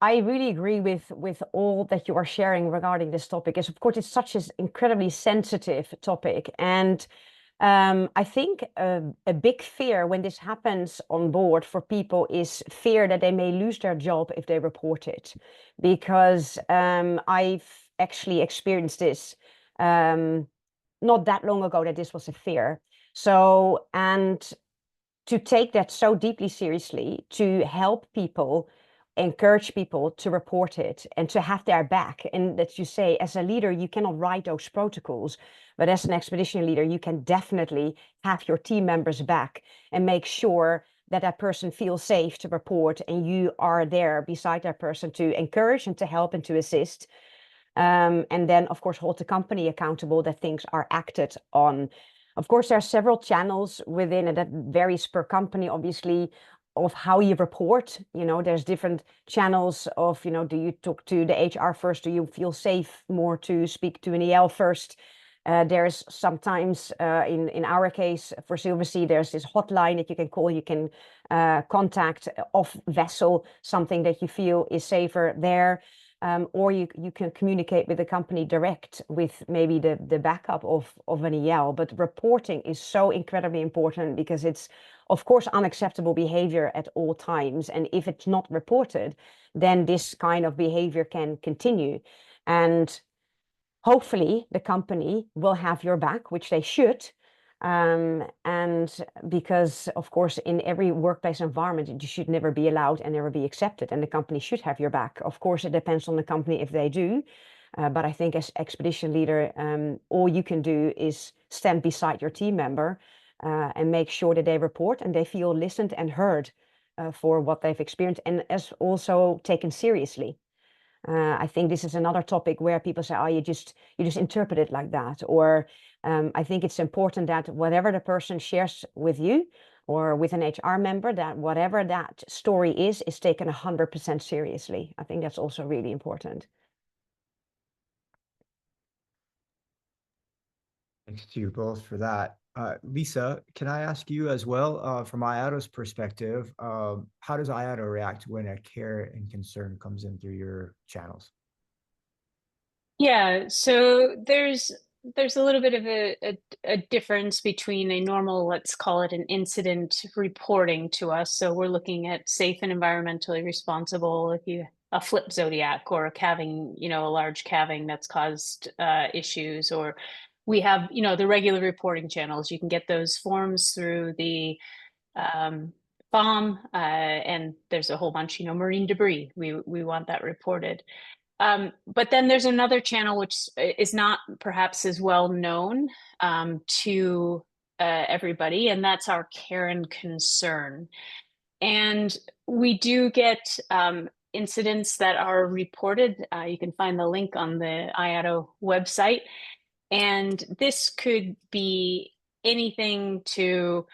really agree with all that you are sharing regarding this topic. Is of course it's such an incredibly sensitive topic, and I think a big fear when this happens on board for people is fear that they may lose their job if they report it, because I've actually experienced this not that long ago, that this was a fear. So, and to take that so deeply seriously, to help people, encourage people to report it and to have their back. And that you say, as a leader, you cannot write those protocols, but as an expedition leader, you can definitely have your team members back and make sure that that person feels safe to report, and you are there beside that person to encourage and to help and to assist. And then, of course, hold the company accountable that things are acted on. Of course, there are several channels within it that varies per company, obviously, of how you report. You know, there's different channels of, you know, do you talk to the HR first? Do you feel safe more to speak to an EL first? There's sometimes, in our case, for Silversea, there's this hotline that you can call. You can contact off vessel, something that you feel is safer there. Or you can communicate with the company direct with maybe the backup of an EL. But reporting is so incredibly important, because it's, of course, unacceptable behavior at all times. And if it's not reported, then this kind of behavior can continue. And hopefully the company will have your back, which they should. And because, of course, in every workplace environment, you should never be allowed and never be accepted, and the company should have your back. Of course, it depends on the company if they do, but I think as expedition leader, all you can do is stand beside your team member and make sure that they report and they feel listened and heard. for what they've experienced and as also taken seriously. I think this is another topic where people say, oh, you just interpret it like that. Or I think it's important that whatever the person shares with you or with an HR member, that whatever that story is taken 100% seriously. I think that's also really important. Thanks to you both for that. Lisa, can I ask you as well, from IAATO's perspective, how does IAATO react when a care and concern comes in through your channels? Yeah, so there's a little bit of a difference between a normal, let's call it an incident reporting to us. So we're looking at safe and environmentally responsible. If you a flip zodiac or a calving, a large calving that's caused issues, or we have, the regular reporting channels. You can get those forms through the FOM, and there's a whole bunch, marine debris. We want that reported. But then there's another channel which is not perhaps as well known to everybody, and that's our care and concern. And we do get incidents that are reported. You can find the link on the IAATO website. And this could be anything to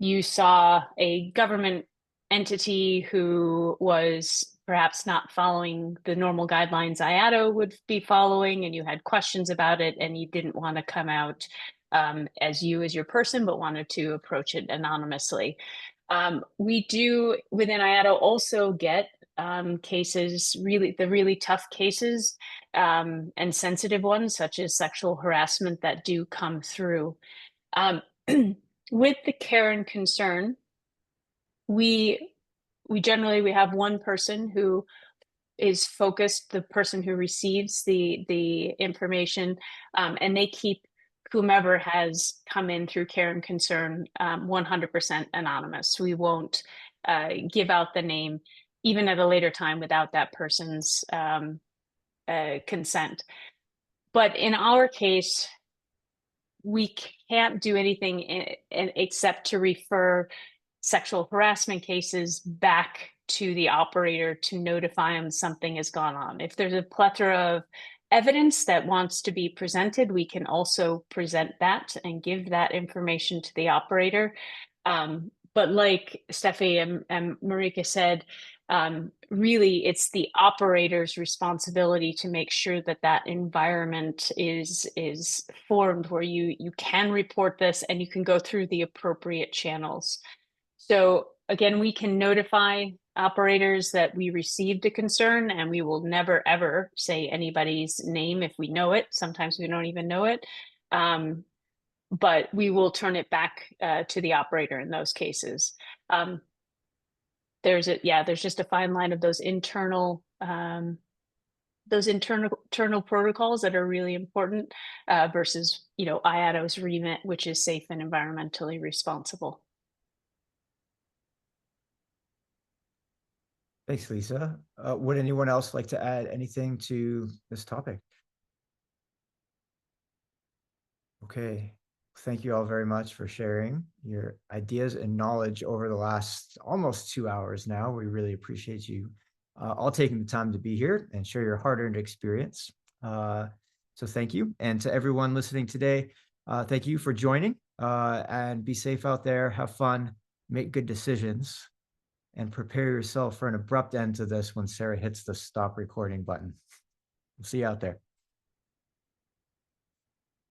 you saw a government entity who was perhaps not following the normal guidelines IAATO would be following, and you had questions about it, and you didn't want to come out as your person, but wanted to approach it anonymously. We do within IAATO also get cases, the really tough cases and sensitive ones, such as sexual harassment, that do come through. With the care and concern, we have one person who is focused, the person who receives the information, and they keep whomever has come in through care and concern 100% anonymous. We won't give out the name even at a later time without that person's consent. But in our case, we can't do anything except to refer sexual harassment cases back to the operator to notify them something has gone on. If there's a plethora of evidence that wants to be presented, we can also present that and give that information to the operator. But like Stephi and Marieke said, really it's the operator's responsibility to make sure that that environment is formed where you can report this and you can go through the appropriate channels. So again, we can notify operators that we received a concern, and we will never ever say anybody's name if we know it. Sometimes we don't even know it. But we will turn it back to the operator in those cases. There's just a fine line of those internal protocols that are really important versus, IAATO's remit, which is safe and environmentally responsible. Thanks, Lisa. Would anyone else like to add anything to this topic? Okay. Thank you all very much for sharing your ideas and knowledge over the last almost 2 hours now. We really appreciate you all taking the time to be here and share your hard-earned experience. So thank you. And to everyone listening today, thank you for joining, and be safe out there, have fun, make good decisions, and prepare yourself for an abrupt end to this when Sarah hits the stop recording button. We'll see you out there.